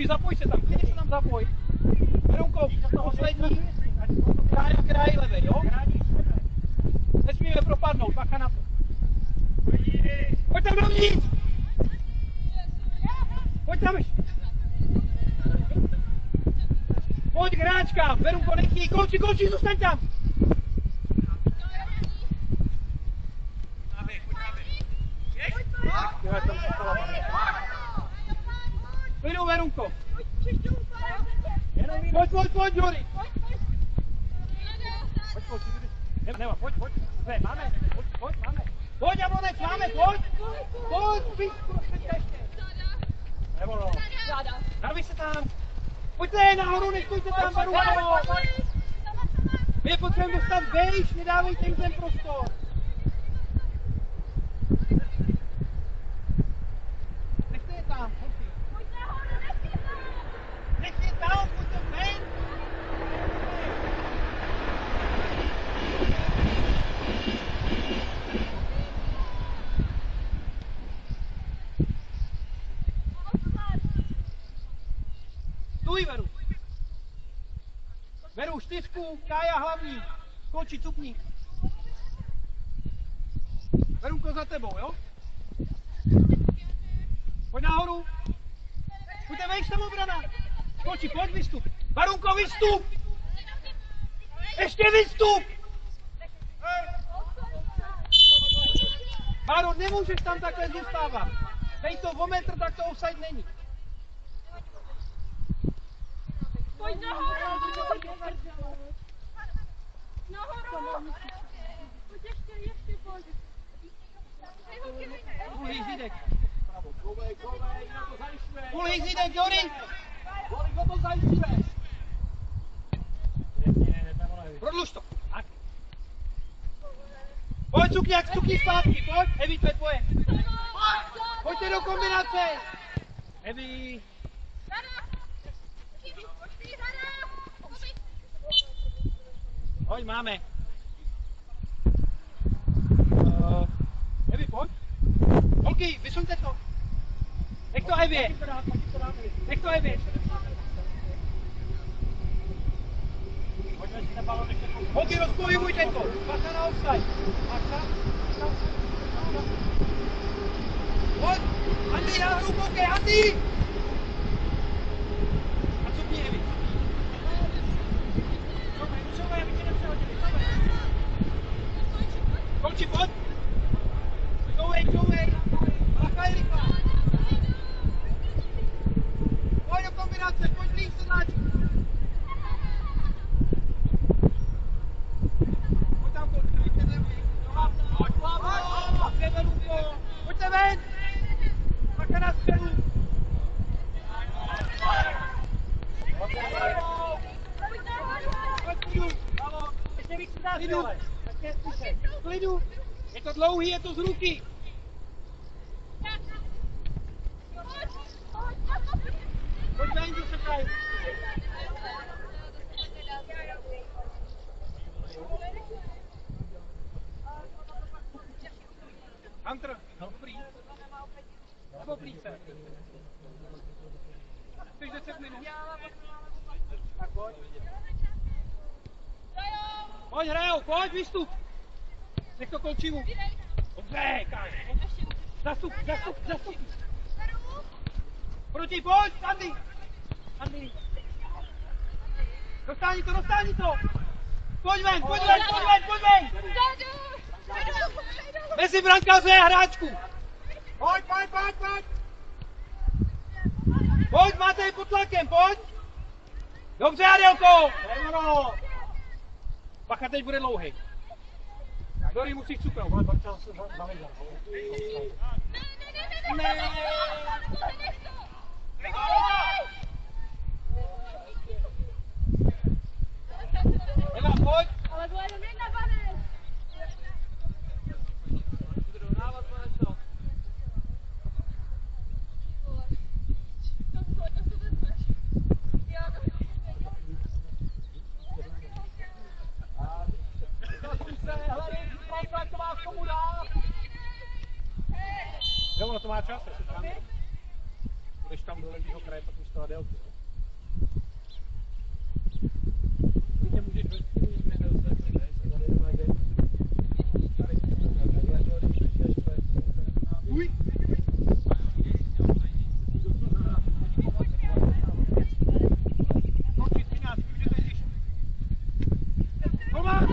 Zapoj se tam, klidně se tam zapoj. Verunko, poslední. Kraj levej, jo? Nesmíme propadnout, bacha na to. Pojď tam dovnitř! Pojď tam ještě. Pojď hráčka, Verunko, nechtěj, konči, zůstaň tam. Klidu, Verunko. Pojď, Jory. Pojď. Máme. Pojď, Jablonec, máme, pojď. Pojď, víc, ještě. Nebo no. Narvi se tam. Pojďte nahoru, nechujte tam Barunko. My je potřebujeme dostat vejš, nedávejte jim ten prostor. Nechte je tam, holky. Nech je tam, pojďte ven. Stůj, Veru. Veru, 4, Kája hlavní. Koči, cupník. Verunko za tebou, jo? Pojď nahoru. Pojďte vejš tam obrana. Koči, pojď, vystup. Barunko, vystup. Ještě vystup. Báro, nemůžeš tam takhle zůstávat. Dej to o metr, tak to offside není. Pojď nahoru! Nahoru! Pojď ještě pojď. Druhý zídek. Kouvej, na to zajišťuje. Druhý zídek, Jory. Jory, kdo to zajišťuje? Prodluž to. Pojď, Cukňák, cukni zpátky, pojď. Evi, to je tvoje. Pojďte do kombinace. Evi. Pojď, máme. Evi, pojď. Holky, vysuňte to. Nech to Evě. Nech to Evě. Holky, rozpohybujte to. Bacha na offside. Pojď. Andy, nahoru koukej, Andy. A cukni Evi. Čovej, aby tě nepřehodili. Konči, pojď. Čovej. Bacha je rychlá. Pojď do kombinace, pojď blíž sedláčku. Pojď tam, pojďte ven. Pojďte ven, pojďte ven. Bacha na střelu. Klidu. Je to dlouhý, je to z ruky. Pojď ven, co se tady. Hunter, dobrý. Dobrý se. Chceš 10 minut? Tak pojď. Pojď, hrajou, pojď, vystup. Nech to Kolčivu. Dobře, Kájo. Zastup. Proti, pojď, Andy. Dostáni to. Pojď ven. Mezi brankáře a hráčku. Pojď. Pojď, máte je pod tlakem, pojď. Dobře, Adelko. Bacha, teď bude dlouhý. Dory musíš cuknout. Ne. Eva, pojď. Ale to je jenom jedna banec. Jo, ono to má čas, asi tam. Budeš tam do levýho kraje, pak už to Adelky. Klidně můžeš Uj! Končí 13, můžete jít. Tomáš!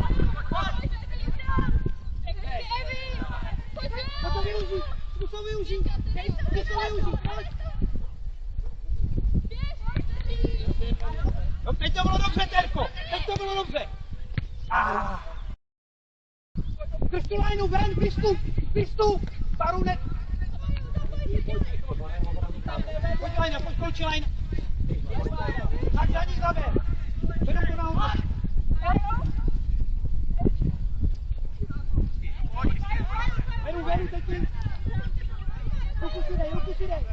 Pojď to využít! Zkus to využít! Pojď! No, teď to bylo dobře, Terko! Teď to bylo dobře! Drž tu lajnu ven, vystup! Baru ne... Pojď lajna, pojď Kolči lajna! Tak za ní zaber. Beru to nahoru. Veru, teď ti. Ruku si dej.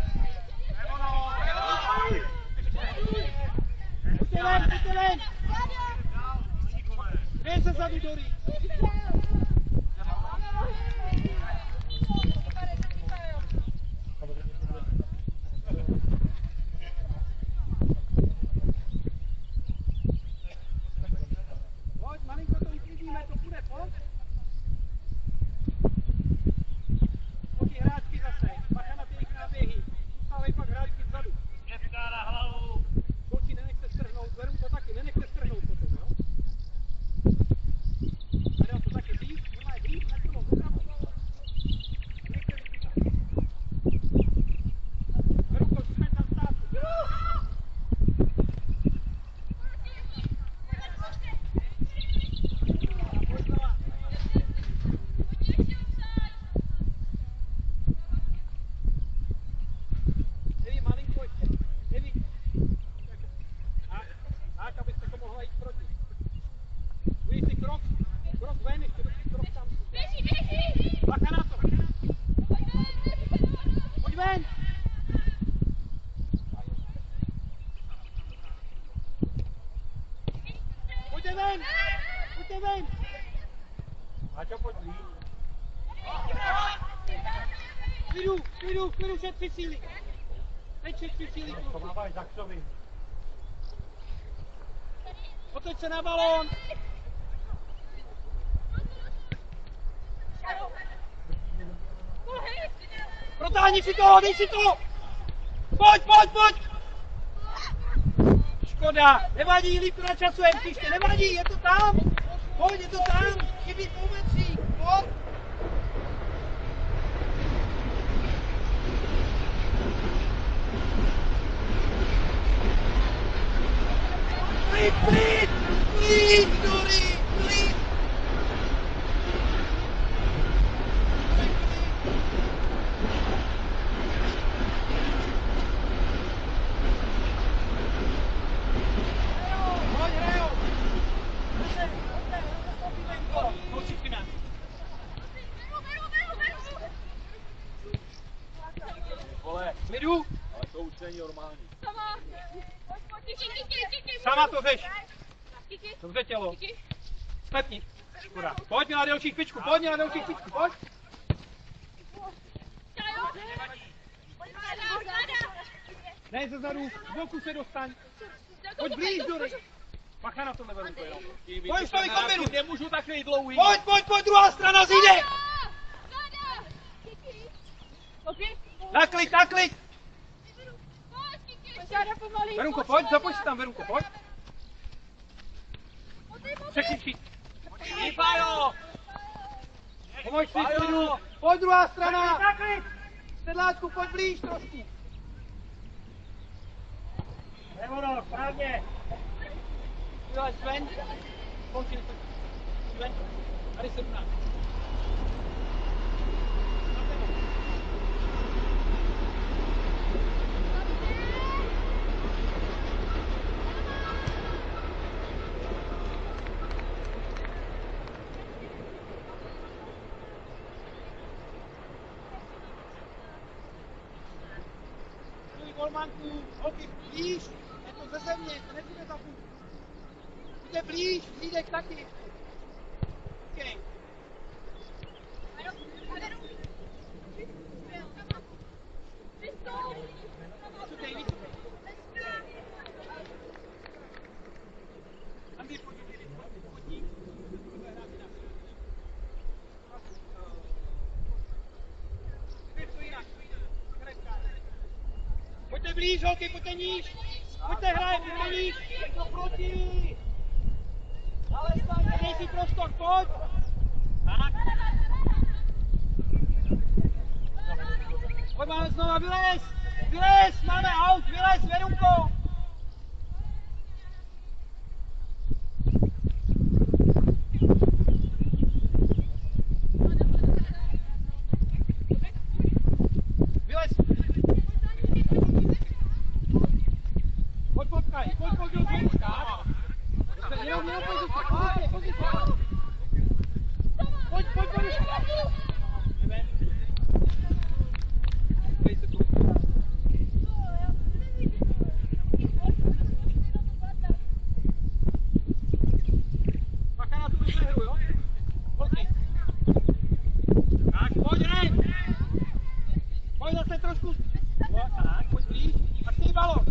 Pojďte ven. Dej se zadu, Dory. Pojď, malinko to uklidíme, to půjde, pojď. Pojď hráčky zase, bacha na ty jejich náběhy. Zůstávej pak hráčky vzadu. Děvka na hlavu. Kluci, nenechte strhnout, Veru to taky, nenechte strhnout potom, jo? Veru to taky, blíž, normálně blíž, na to, opravdu. Nenechte vykytat. Veru to, jsme tam stát. Evi, malinko ještě. Evi. Tak, abyste to mohla jít proti. Ují si krok ven, ještě do krok tam. Běží! Bacha na to. Pojď ven. Pojďte ven. Aťo, pojď blíž. Klidu, šetři síly. Teď šetři síly. To máváš za ksovi. Otoč se na balón. Protáhni si to, dej si to. Pojď. Škoda, nevadí, líp to načasujeme příště, nevadí, je to tam. Pojď, je to tam, chybí pomocník, pojď. Klid, Dory, klid. Pojď, hrajou. Vole, Klidu, ale to už není normální. sama to řeš. Dobře tělo. Stepni. Škoda. Pojď, měla delší špičku, pojď. Ne, ze zadu, z boku se dostaň. Pojď blíž, Dory. Bacha na tohle velkou jenom. Pojď, stavi kombinu. Nemůžu takový dlouhý. Pojď, druhá strana zjde. Naklid. Verunko, pojď, zapoj si tam, Verunko, pojď. Překřičí. Pájo! Pomož si, klidu. Pojď, druhá strana. Sedláčku, pojď blíž trošku. Nemono, správně. Vylez ven. Pojď ven. Tady se dná. Golmanku, holky blíž, je to ze země, to nebude za půl. Jde blíž, Lídek taky. Okay. Pojďte blíž, holky, pojďte níž. Pojďte hrát, pojďte níž. To proti. Ale stále, dej si prostor, pojď. Tak. Pojď, máme znova, vylez, máme aut, vylez, Verunko. Bacha na tu hru, jo? Holky. Tak, pojď hned. Pojď zase trošku. Jo, tak, pojď blíž. A ty balon.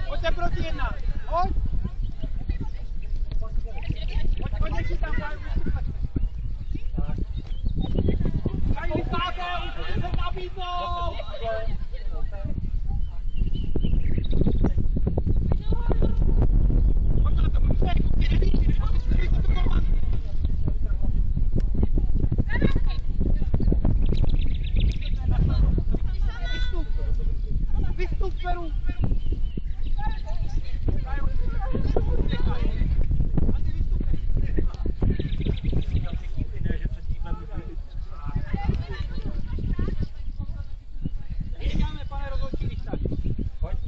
Pojďte proti jedna. Pojď. Pojď, nechci tam. Tady vystáte, už se nabídnou. Vystup, Peru! Děláme, pane rozhodčí, když tak.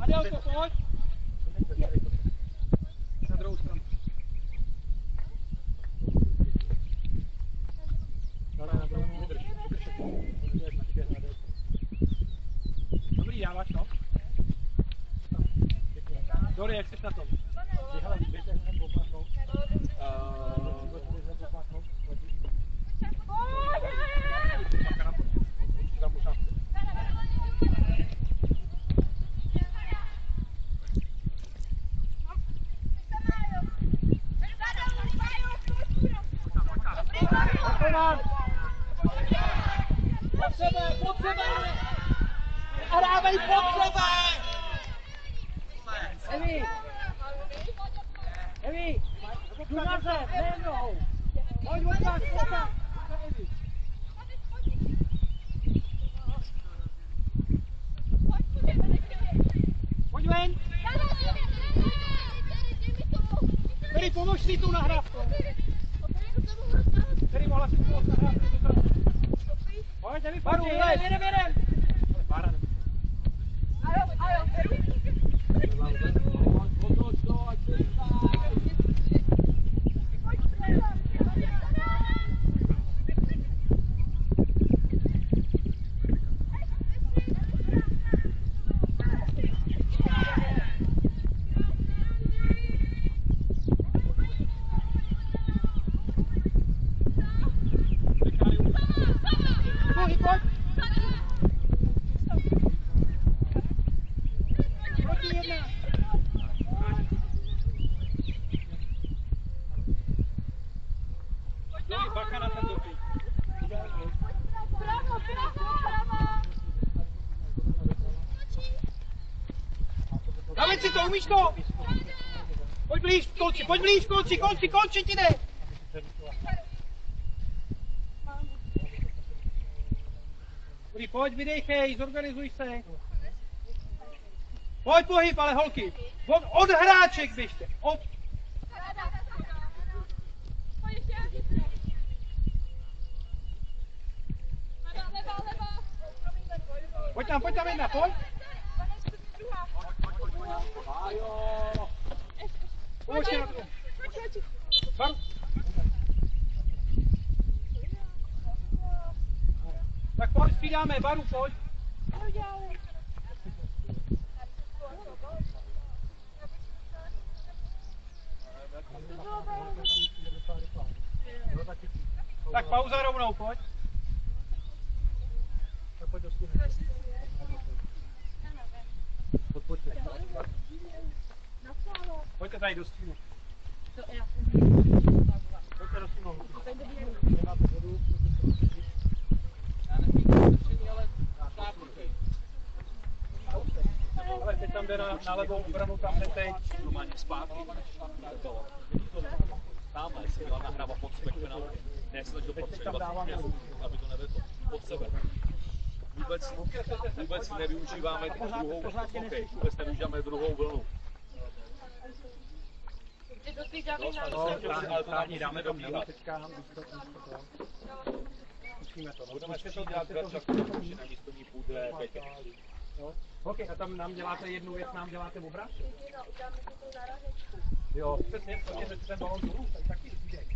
Adelko, pojď! Na druhou stranu. Dobrý, dáváš to? Dory, jak jsi na tom? Pod sebe! Hrávej pod sebe! Evi, jdu na zem, ne nohou. Pojď od vás, pojď tam. Pojď ven. Tady pomož si tu nahrávku. Tady mohla si pomoct nahrávku. Pojď, nevypadni, jedem. David si to, umíš to? Pojď blíž, konči, ti jde! Dobrý, pojď, vydejchej, zorganizuj se. Pojď pohyb, ale holky. Od hráček běžte. Pojď tam jedna, pojď. Pojď na to. Baru. Tak pojď, střídáme, Baru, pojď. Tak pauza rovnou, pojď. Pojďte tady do stínu. Pojďte do stínu. Ale teď tam jde na levou obranu, tam jde teď. Normálně zpátky. Tamhle si byla nahrava pod spektrem. Ne, se to potřebovat, aby to nevedlo. Pod sebe. Vůbec nevyužíváme druhou vlnu. Ale to nám dáme do míra. Musíme to. Budeme si to dělat, že na místo ní půjde Petě. Jo. OK, a tam nám děláte jednu věc, nám děláte obraz? Jo, přesně, protože ten balon dolů, tak taky zvídek.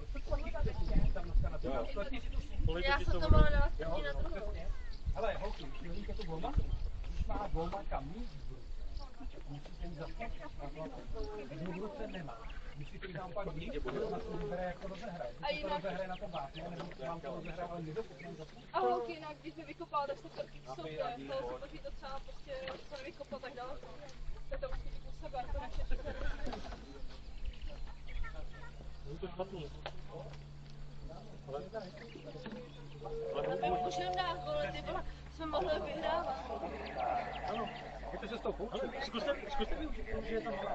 Tam dneska na to. Já jsem to mohla dát Jo, na druhou. přesně. Hele, holky, vidíte tu golma? Když má golma kamík v ruce, musíte jít zase. Když v ruce nemá, musíte jít tam pak blíž, a to nás to vybere, jak to rozehraje. Když to rozehraje na tom vápně, nebo vám to rozehraje, ale my dokud zase. A holky jinak, když by vykopal, tak se to sobě, to se to třeba prostě to nevykopal tak daleko. To je to vlastně u sebe, to naše všechno. My můžeme dát goly, ty vole, jsme mohli vyhrávat. Ano, pojďte se s tou poučit. Zkuste využít, že je tam malá.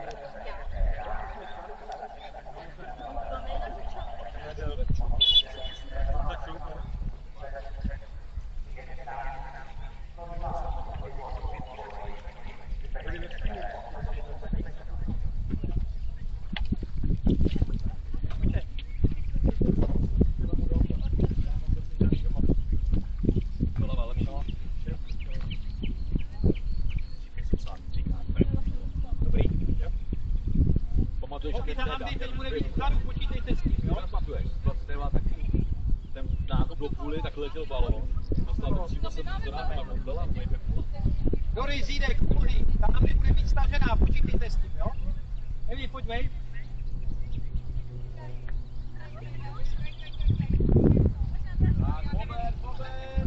Pamatuješ, Holky, ten tam teď bude víc vzadu, počítejte s tím, jo? pamatuješ, ten nákup do půly, tak letěl balón, dostal přímo se do rána byla, Dory, Zídek, Kudy, tam bude víc stažená, počítejte s tím, jo? Evi, pojď vej.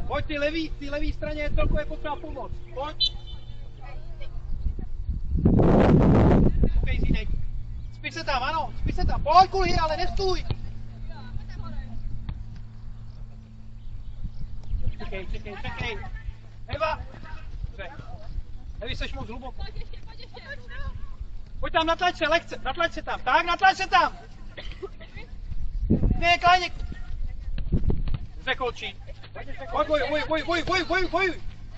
Pojď ty levý straně je celkově potřeba pomoct. Pojď. OK, Zídek. Spíš se tam, ano, spíš se tam. Pojď, Kulhy, ale nestůj. Čekej. Eva. Dobře. Evi, seš moc hluboko. Pojď tam, natlač se tam. Tak, natlač se tam. Ne, Kláněk. Dobře, kolčí. Boj.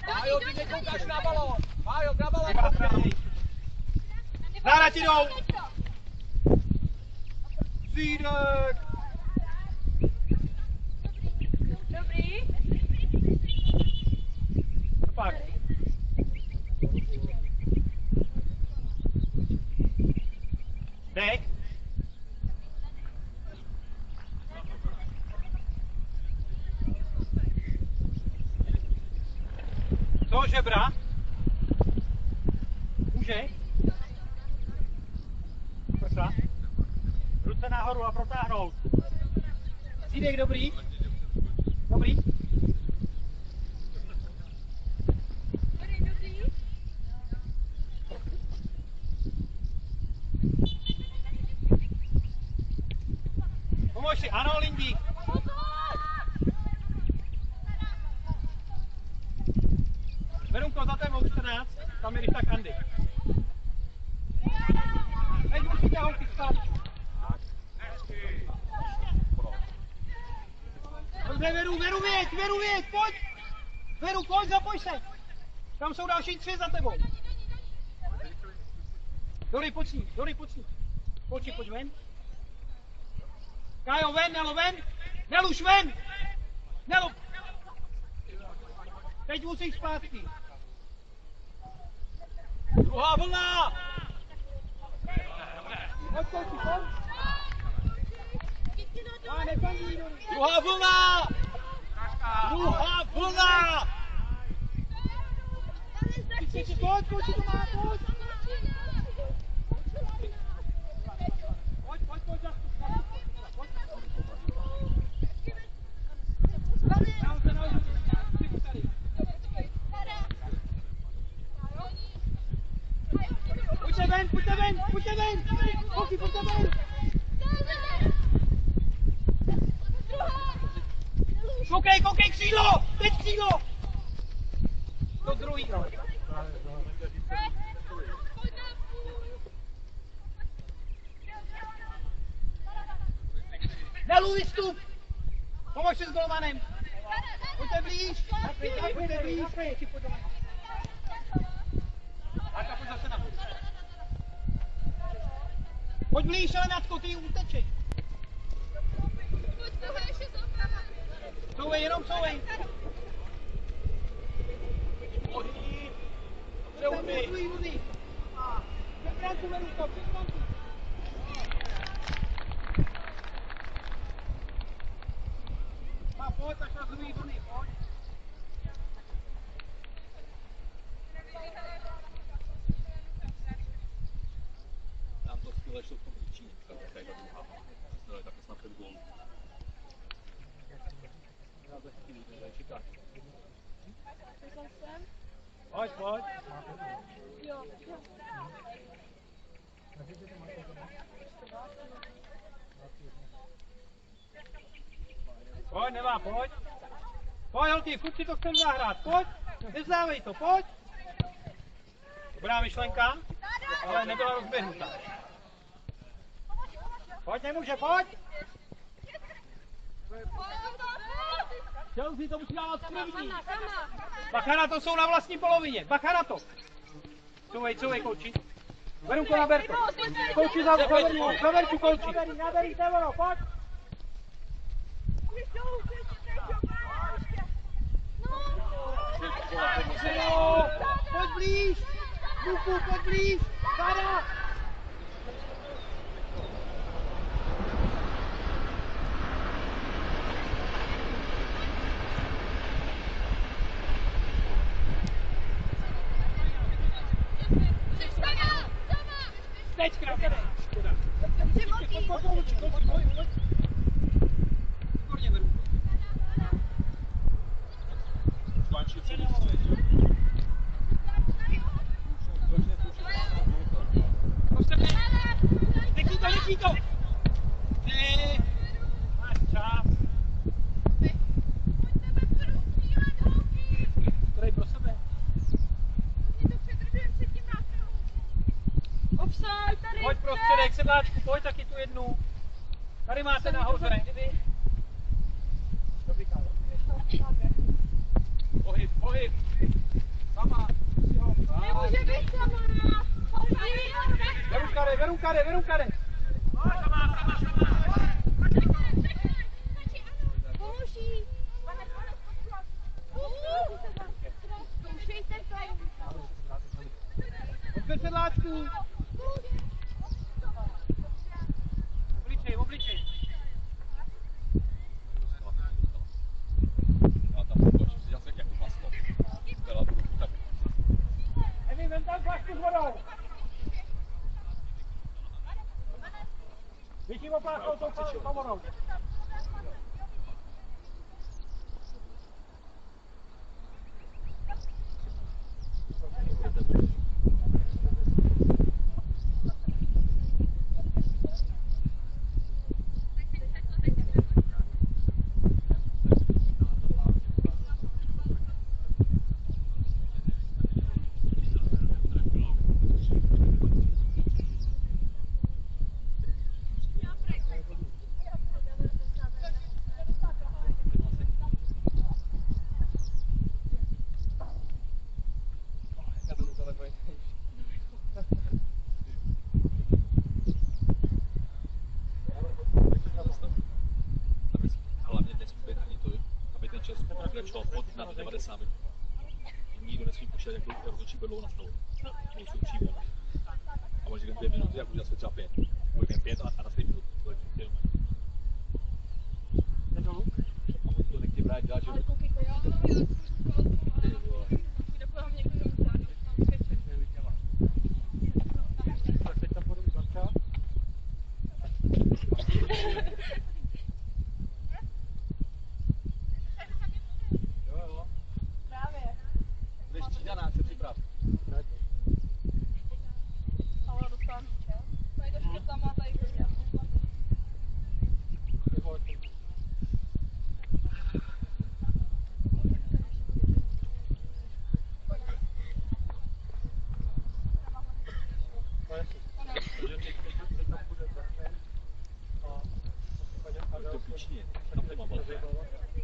Májo, ty nekoukáš na balón. Májo, na balón. Záda ti jdou. Zídek. Dobrý. Pak. Dek. To žebra. Může. Prsa. Ruce nahoru a protáhnout. Zídek, dobrý. Pomož si, ano, Lindi. Verunko, za tebou 14, tam je když tak Andy. Teď musíte holky stát. Dobře, Veru, věď, pojď. Veru, pojď, zapoj se. Tam jsou další 3 za tebou. Dory, pojď s ní. Pojď ven. Kájo, ven. Neluš, ven. Teď musíš zpátky. Druhá vlna. Pojď. A nefandí, Dory. Druhá vlna. Pojď, to má, pojď. Pojď, Pojďte ven. Holky, pojďte ven. Koukej, křídlo. Teď křídlo. To druhý. Nelu, vystup. Pomož si s golmanem. Pojďte blíž. Pojď blíž, ale Natko, ty utečeš. Couvej. Verušku, Veruško, přijď frontu. A pojď, až na druhý vlny, pojď. Tam to skvěle šlo v tom Říčíně, takhle ta druhá. Takhle snad 5 gólů. Já za chvíli, čekáš. Pojď, pojď. Jo. Pojď, Neva, pojď. Pojď, holky, furt si to chcem zahrát, pojď. Nevzdávej to, pojď. Dobrá myšlenka, ale nebyla rozběhnutá. Pojď, nemůže, pojď. Chelsea to musí dávat první. Bacha na to, jsou na vlastní polovině, bacha na to. Couvej, kouči. Verunko, naber to. Kouči za Verču, kouči. Naberí, Tevoro, pojď. No, pojď blíž. Luku, pojď blíž. Sada. Teď krátce. Pojď. Výborně, Verunko. Skončí celý. Letí to! Ne! Máš čas. Který pro sebe? Offside, tady Pojď prostředek, sedláčku, pojď taky tu jednu. Tady máte nahoře. Dobrý kámo. Pohyb. Sama. nemůže být sama. Verunkare. Pomůží. Zkoušejte to. Odběr sedláčku. Obličej. Já tam skočím si zase jak to maslo. Byla to tak. Nevím, vem tam flašku s vodou. Vyším opláchou tou vodou. Hlavně nesmí být ani to, aby ten čas pokračoval pod na 90 minut. Nikdo nesmí počítat, jak rozhodčí budou na stolu. To jsou přímo. A možná 2 minuty, jak už zase třeba 5. Pojďme 5 a na 3 minuty. A moc to nechci brát dělat, že... Ale koukej to, já půjde po mě někdo ráno. Tak teď tam budu Ivanka. Jo. Právě. Jdeš střídaná, se připrav. Ale dostala míče. Tady to škrta má tady hodně. To píčně, tam tady mám balkon.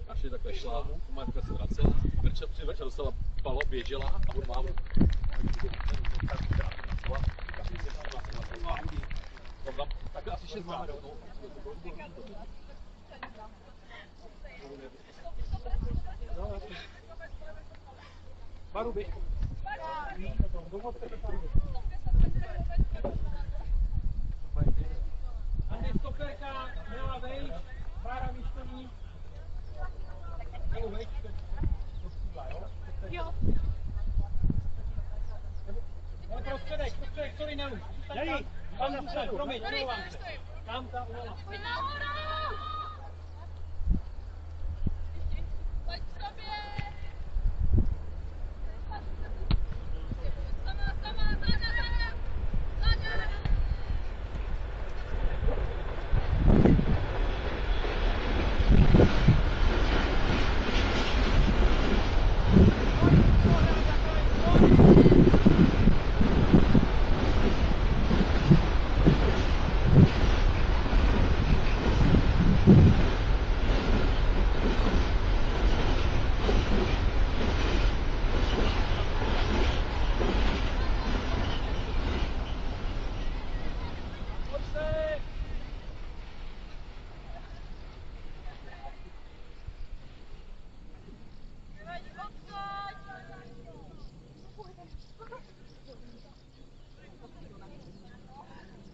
Až je takhle šla, Marka se vracela, Verča dostala balo, běžela a on má takhle asi 6 máme. Baru běž. Domov se to tam. Jeli, tam nepřed, promiň, omlouvám se. Tam ta ulola. Pojď nahoru! Pojď k sobě! Sama, záda!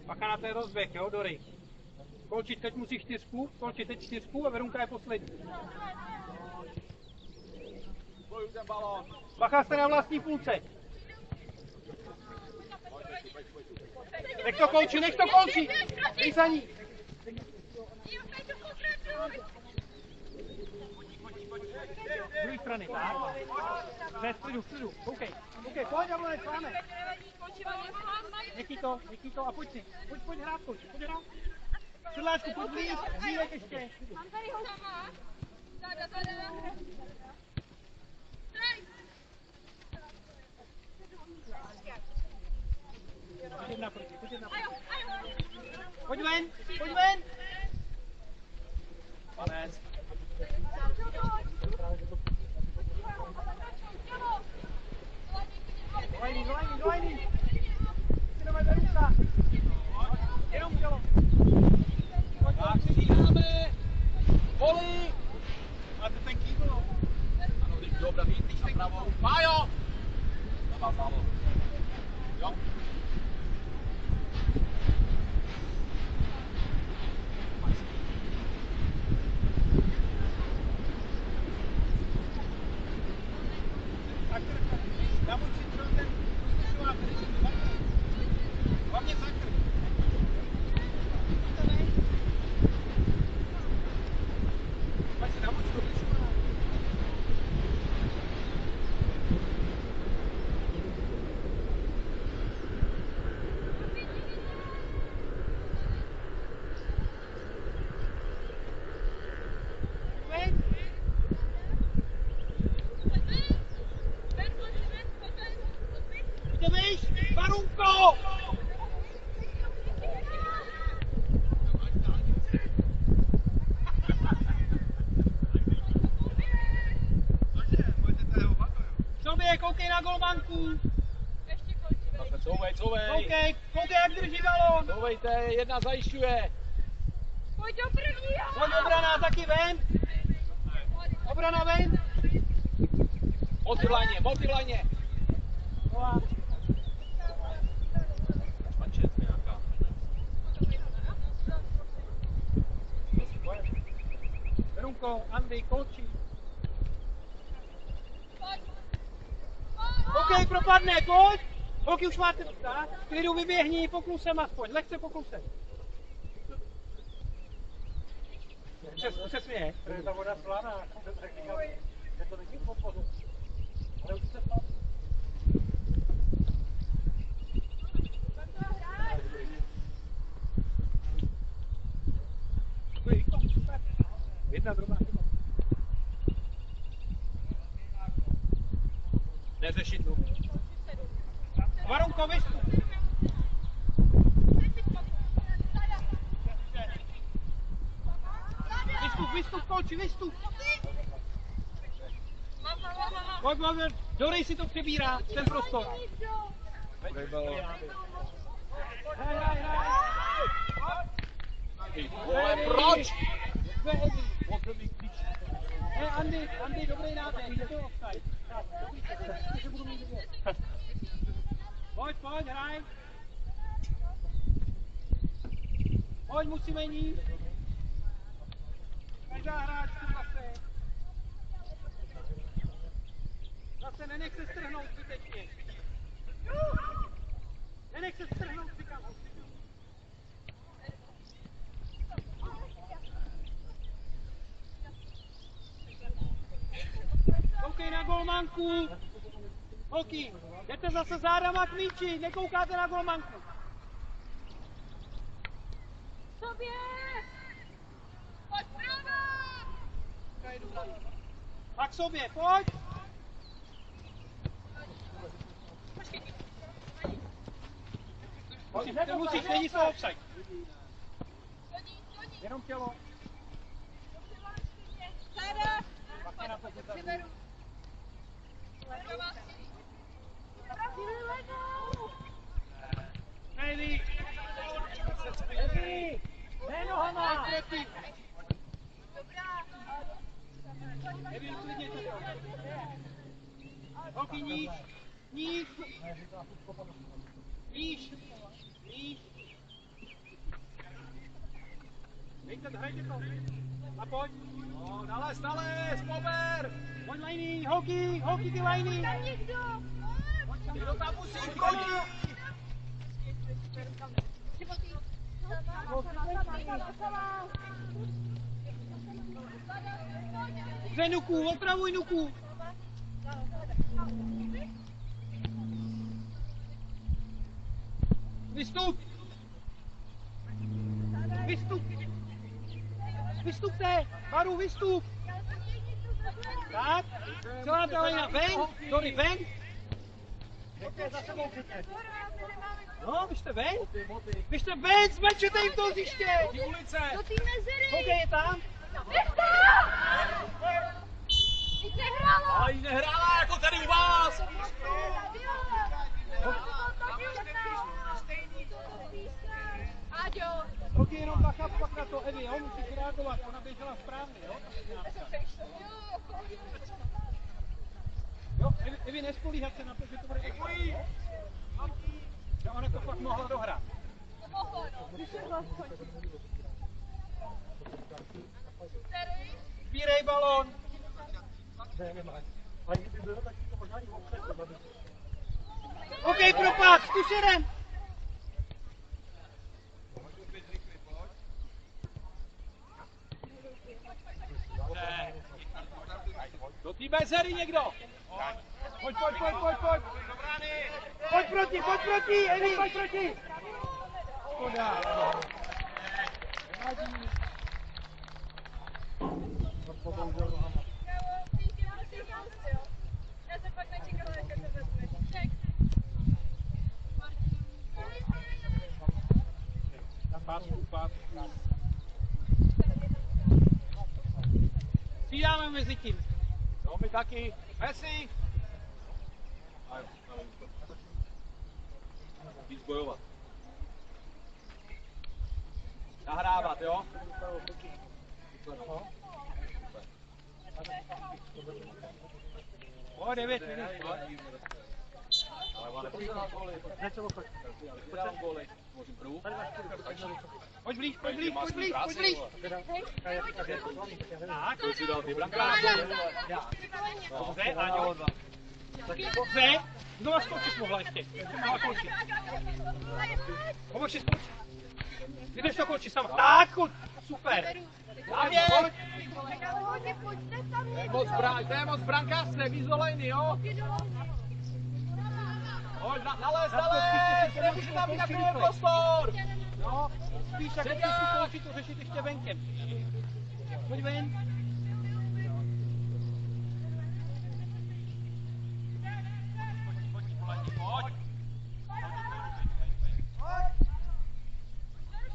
Bacha na ten rozběh, jo, Dory. Kolčit teď musí 4, Kolčit teď 4 a Verunka je poslední. Bacha jste na vlastní půlce. Nech to Kolči! Dej za ní! Z druhé strany, tak? Ne, v klidu. OK, pojď, Jablonec, máme. Nechý to a pojď si. Pojď hrát, Kolči, pojď hrát. Sedláčku, pojď blíž, blížek ještě. Mám tady ho sama. Záda. Strajk. Pojď jedna proti. Pojď ven! Konec. Dolajný. Synová Verunka. Jenom tělo. Tak stříháme. Voli. Máte ten kýbl. Ano, dobra, víc na pravou. Pájo. Na vás zálo. Jo. Já buď si ten rozlišováte, hlavně za krk. Pojď si namoč rozlišováte. Varunko! Sobě, koukej na golmanku. Couvej. Koukej, jak drží balón. Couvejte, jedna zajišťuje. Pojď do prvního! Pojď obrana taky ven. Obrana ven. Motivlaně. Verunko, Andy, Kolči. OK, propadne, pojď! Holky, už máte tak? V klidu vyběhni, poklusem aspoň, lehce poklusem. Se směje. Protože ta voda slaná, že to není v podpoře. Ale už se stalo. Jedna drobná chyba. Neřešit tu. Varunko, vystup! Vystup, Kolči, vystup! Pojď, Dory si to přebírá, ten prostor. Hraj! Vole, proč? Andy, dobrý nápad, jde to offside. Pojď, hraj. Pojď, musíme jít. Každá hráčka zase nenech se strhnout zbytečně. Nenech se strhnout, říkám. Koukej na golmanku. Holky, jdete zase zádama k míči, nekoukáte na golmanku. Sobě! Pojď prava! Tak sobě, pojď. Musíš, není to offside. Jenom tělo. Záda! Přiberu. Nejlíp. Evi, ne nohama. Evi, uklidněte to. Holky, níž. Níž. Níž. Níž. Dejte, hrajte to. A pojď. No, nalez, pomer! Pojď lajny, holky ty lajny. Tam někdo! Kdo tam musí chodit? Dobře, Nuku, opravuj Nuku. Vystup. Vystup. Vystupte, Baru, vystup. Tak, celá ta lajna ven, sorry, ven. No, běžte ven. Běžte ven, zmenšete jim to hřiště. Ulice! Do té mezery! Hokej je tam. Nechte! Teď nehrála! Ale jí nehrála jako tady u vás! Áďo! Hokej jenom bacha, pak na to Evi, jo, musíš reagovat, ona běžela správně, jo. Jo, Evi, nespolíhat se na to, že to bude extra, jo? Že ona to fakt mohla dohrát. Sbírej balón. Okej, propad, zkus jeden. Do té mezery někdo! Pojď. Pojď proti, Evi, pojď proti. Škoda. Já jsem fakt nečekala, jak to vezmeš. Ček. Pás. Přidáme mezi tím. Jo, my taky. Messi! Víc bojovat. Nahrávat, jo? O, 9 minut. Ale ona nepotřebovala góly. Potřebovala góly. Můžem prvu? Pojď blíž. Tak. To si dal ty brankáře. Dobře, Áďo. Dobře. Znova skočit mohla ještě. Mohla skočit. Pomož si skočit. Jdeš to končit sama. Tak, super. Závěr! Pojďte tam To je moc brankářské, víc do lejny, jo? Pojď, nalez! Nemůže tam být takový prostor! No, spíš jako si končit to řešit ještě venkem. Pojď ven.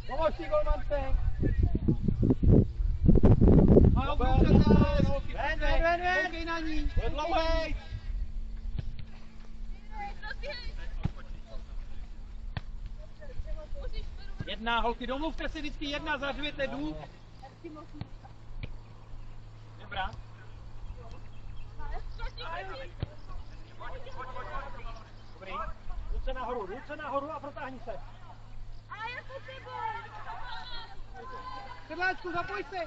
Pomož si, golmance. Ven, koukej na ní. Dlouhej! Jedna, holky, domluvte si vždycky jedna, zařvěte důl. Dobrá. Dobrý. Ruce nahoru a protáhni se. A já po tebou! Sedláčku, zapoj se.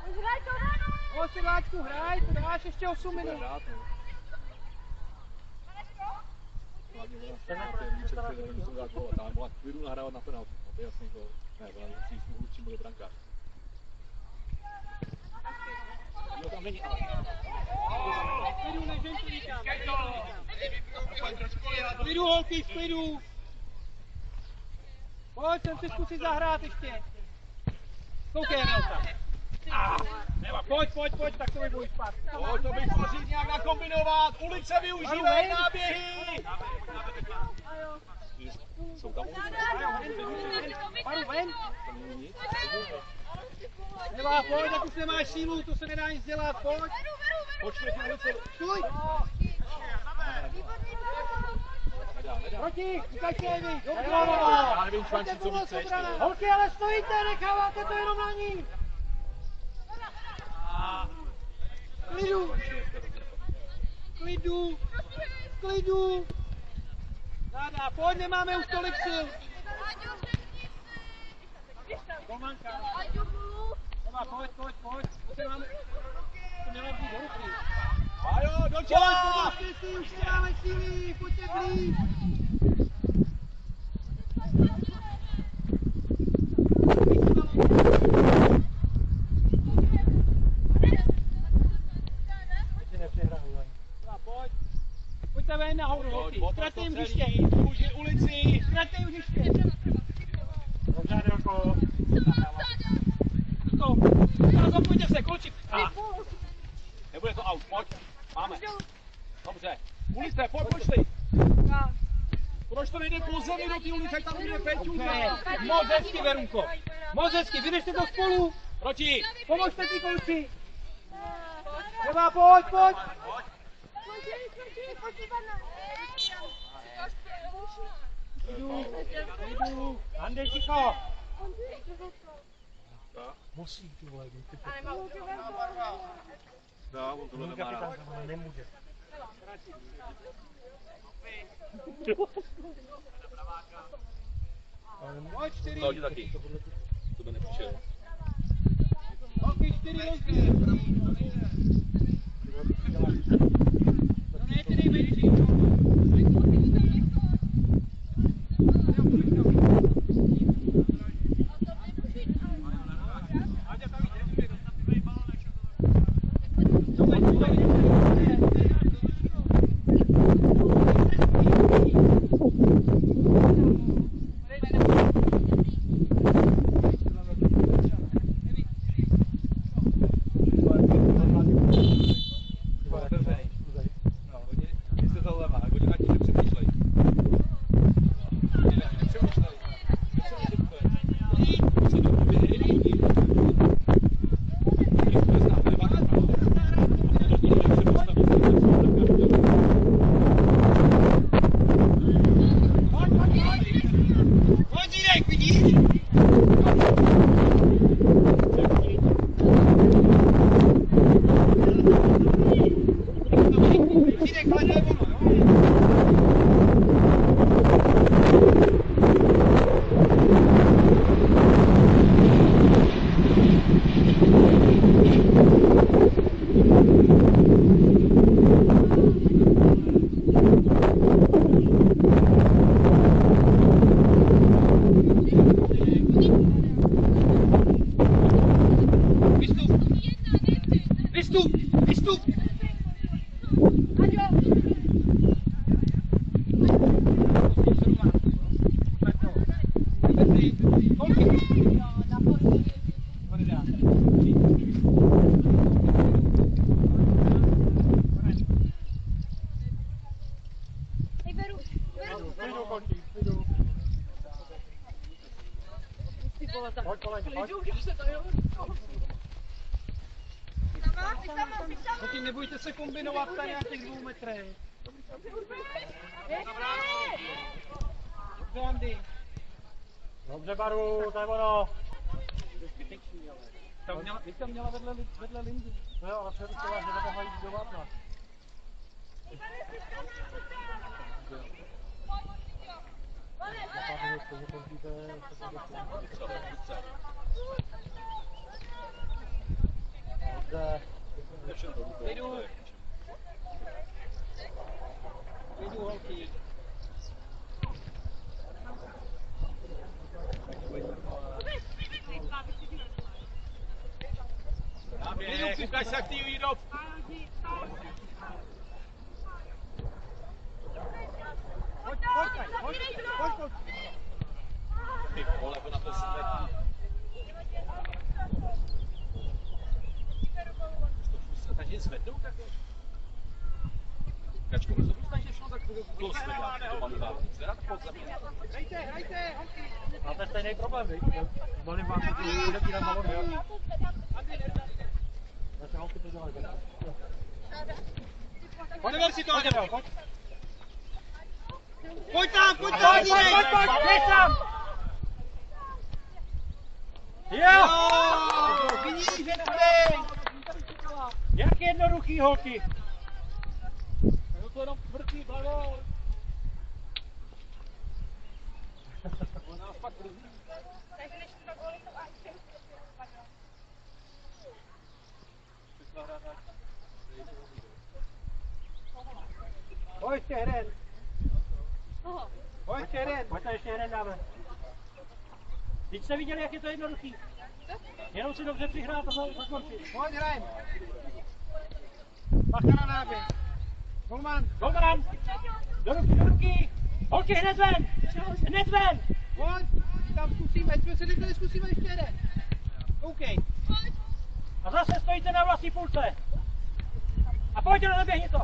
Už hraj to ráno! O, sedláčku, hraj, to dáš ještě 8 minut. hlavně ona se dát gól, tam mohla klidu nahrávat na penaltu, no to je jasný gól. Ne, ona musí přímo do brankáře. Jo, tam není ale. Klidu, nežem to říkám. Klidu, holky, klidu. Pojď, jsem si zkusit zahrát ještě. Koukej, Nelka. Pojď, tak to nebudeš spát. Pojď, to bych snažil nějak nakombinovat, ulice využívají náběhy. Jsou tam ulice? Paru ven. Tam není nic? Eva, pojď, jak už nemáš sílu, to se nedá nic dělat, pojď. Počkej, ty ulice. Stůj. Nedá. Proti, ukaž se, Evi. Dobře. Já nevím, Švanči, co víc ještě. Holky, ale stojíte, necháváte to jenom na ní. Klidu. Nada, pojď, nemáme už tolik sil. Golmanka. Eva, pojď. To mělo být do ruky. Ajo, do těla! Pojďte si, už nemáme síly, pojďte blíž. Pojďte ven nahoru, holky. Ztraťte jim hřiště. Už je ulici. Ztraťte jim hřiště. Dobře, Delko. Zapojte se, kluci. Nebude to out, pojď. Máme. Dobře. Ulice, pojď. Proč to nejde po zemi do té ulice, tam bude Peťu? Moc hezky, Verunko. Moc hezky, vyřešte to spolu. Proti. Pomožte ty kluci. Eva, pojď. Jdu. Andej, ticho. Musí, ty vole, ty Dá, on tohle nemá rád. nemůže. Pojď, 4. Pojď taky. To by nepřišel. Holky, 4 rozdíl. To ne, ty nejmenší. Vystup! Nebojte se kombinovat tady na těch 2 metrech. Dobře, Andy. Dobře, Baru, to je ono. Tam měla vedle Lindy. No jo, ale přerušila, že nemohla jít do vápna. Jdu holky. Ukaž se aktivní, Jíro. Pojď. Ty vole, jako na to zvedí. To takže zvednou takhle. Kačko, my se to snaží všechno tak kdo zvedá, to mám dát. Zvedá to pod země. Hrajte, holky. Máte stejný problém, víš? Zvolím vám taky udepínat balony, jo? Naše holky to dělají. Neber si to, Adel, pojď. Pojď tam, pojď, běž tam. Jo! Vidíš, že to je. Jak jednoduchý holky. No to jenom tvrdý balón. On nás pak brzdí. Takže než to goly jsou až Pojď ještě jeden. Pojď ještě jeden. Pojďte ještě jeden dáme. Teď jste viděli, jak je to jednoduchý. Jenom si dobře přihrát a zakončit. Pojď, hrajem. Bacha na náběh. Golman. Golman! Do ruky! Holky, hned ven! Hned ven! Pojď. Tam zkusíme, jsme si řekli, zkusíme ještě jeden. OK. A zase stojíte na vlastní půlce. A pojďte, naběhni to.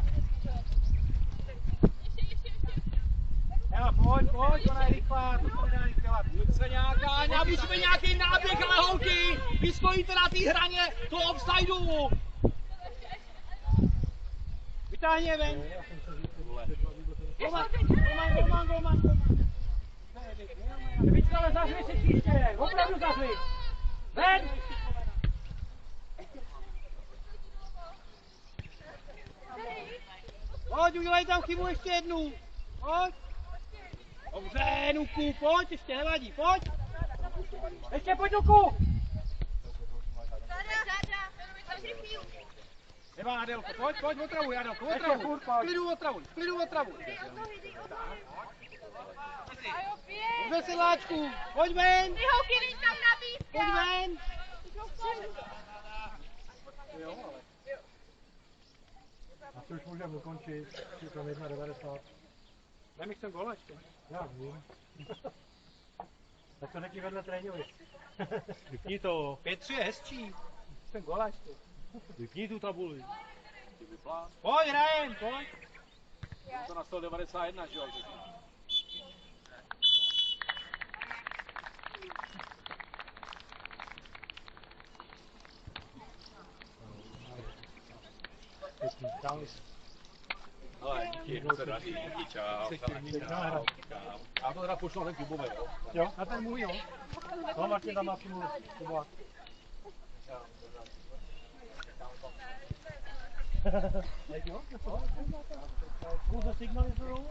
Hele, pojď, ona je rychlá, to se nedá nic dělat. Chce nějaká, musíme nějaký náběh, ale holky, vy stojíte na té hraně toho offsideu. Vytáhni je ven. Golman. Víčka, ale zařvi si příště, opravdu zařvi. Ven! Pojď, udělej tam chybu ještě jednu. Pojď. Dobře, Nuku, pojď, ještě nevadí, pojď. Ještě pojď, Nuku! Nemá Adelko, pojď, otravuj, Adelko, Ještě otravuj. furt pojď. Klidu otravuj. A opět. Dobře, sedláčku, pojď ven. Ty holky, nejď tam nabídka. Pojď ven. Asi už můžeme ukončit, je to 1,90. Daj mi sem gola ještě. Já vím. Tak to řekni vedle trénovišť. Vypni to. Petři je hezčí. Jsem gola ještě. Vypni tu tabuli. Pojď, hrajem, pojď. To na 191, že jo? Ale díky, se daří, díky, čau. Já to teda pošlu na ten klubové, jo? Jo, na ten můj, jo. No, Martin tam má přímo klubovat. Jak jo? Signalizuju.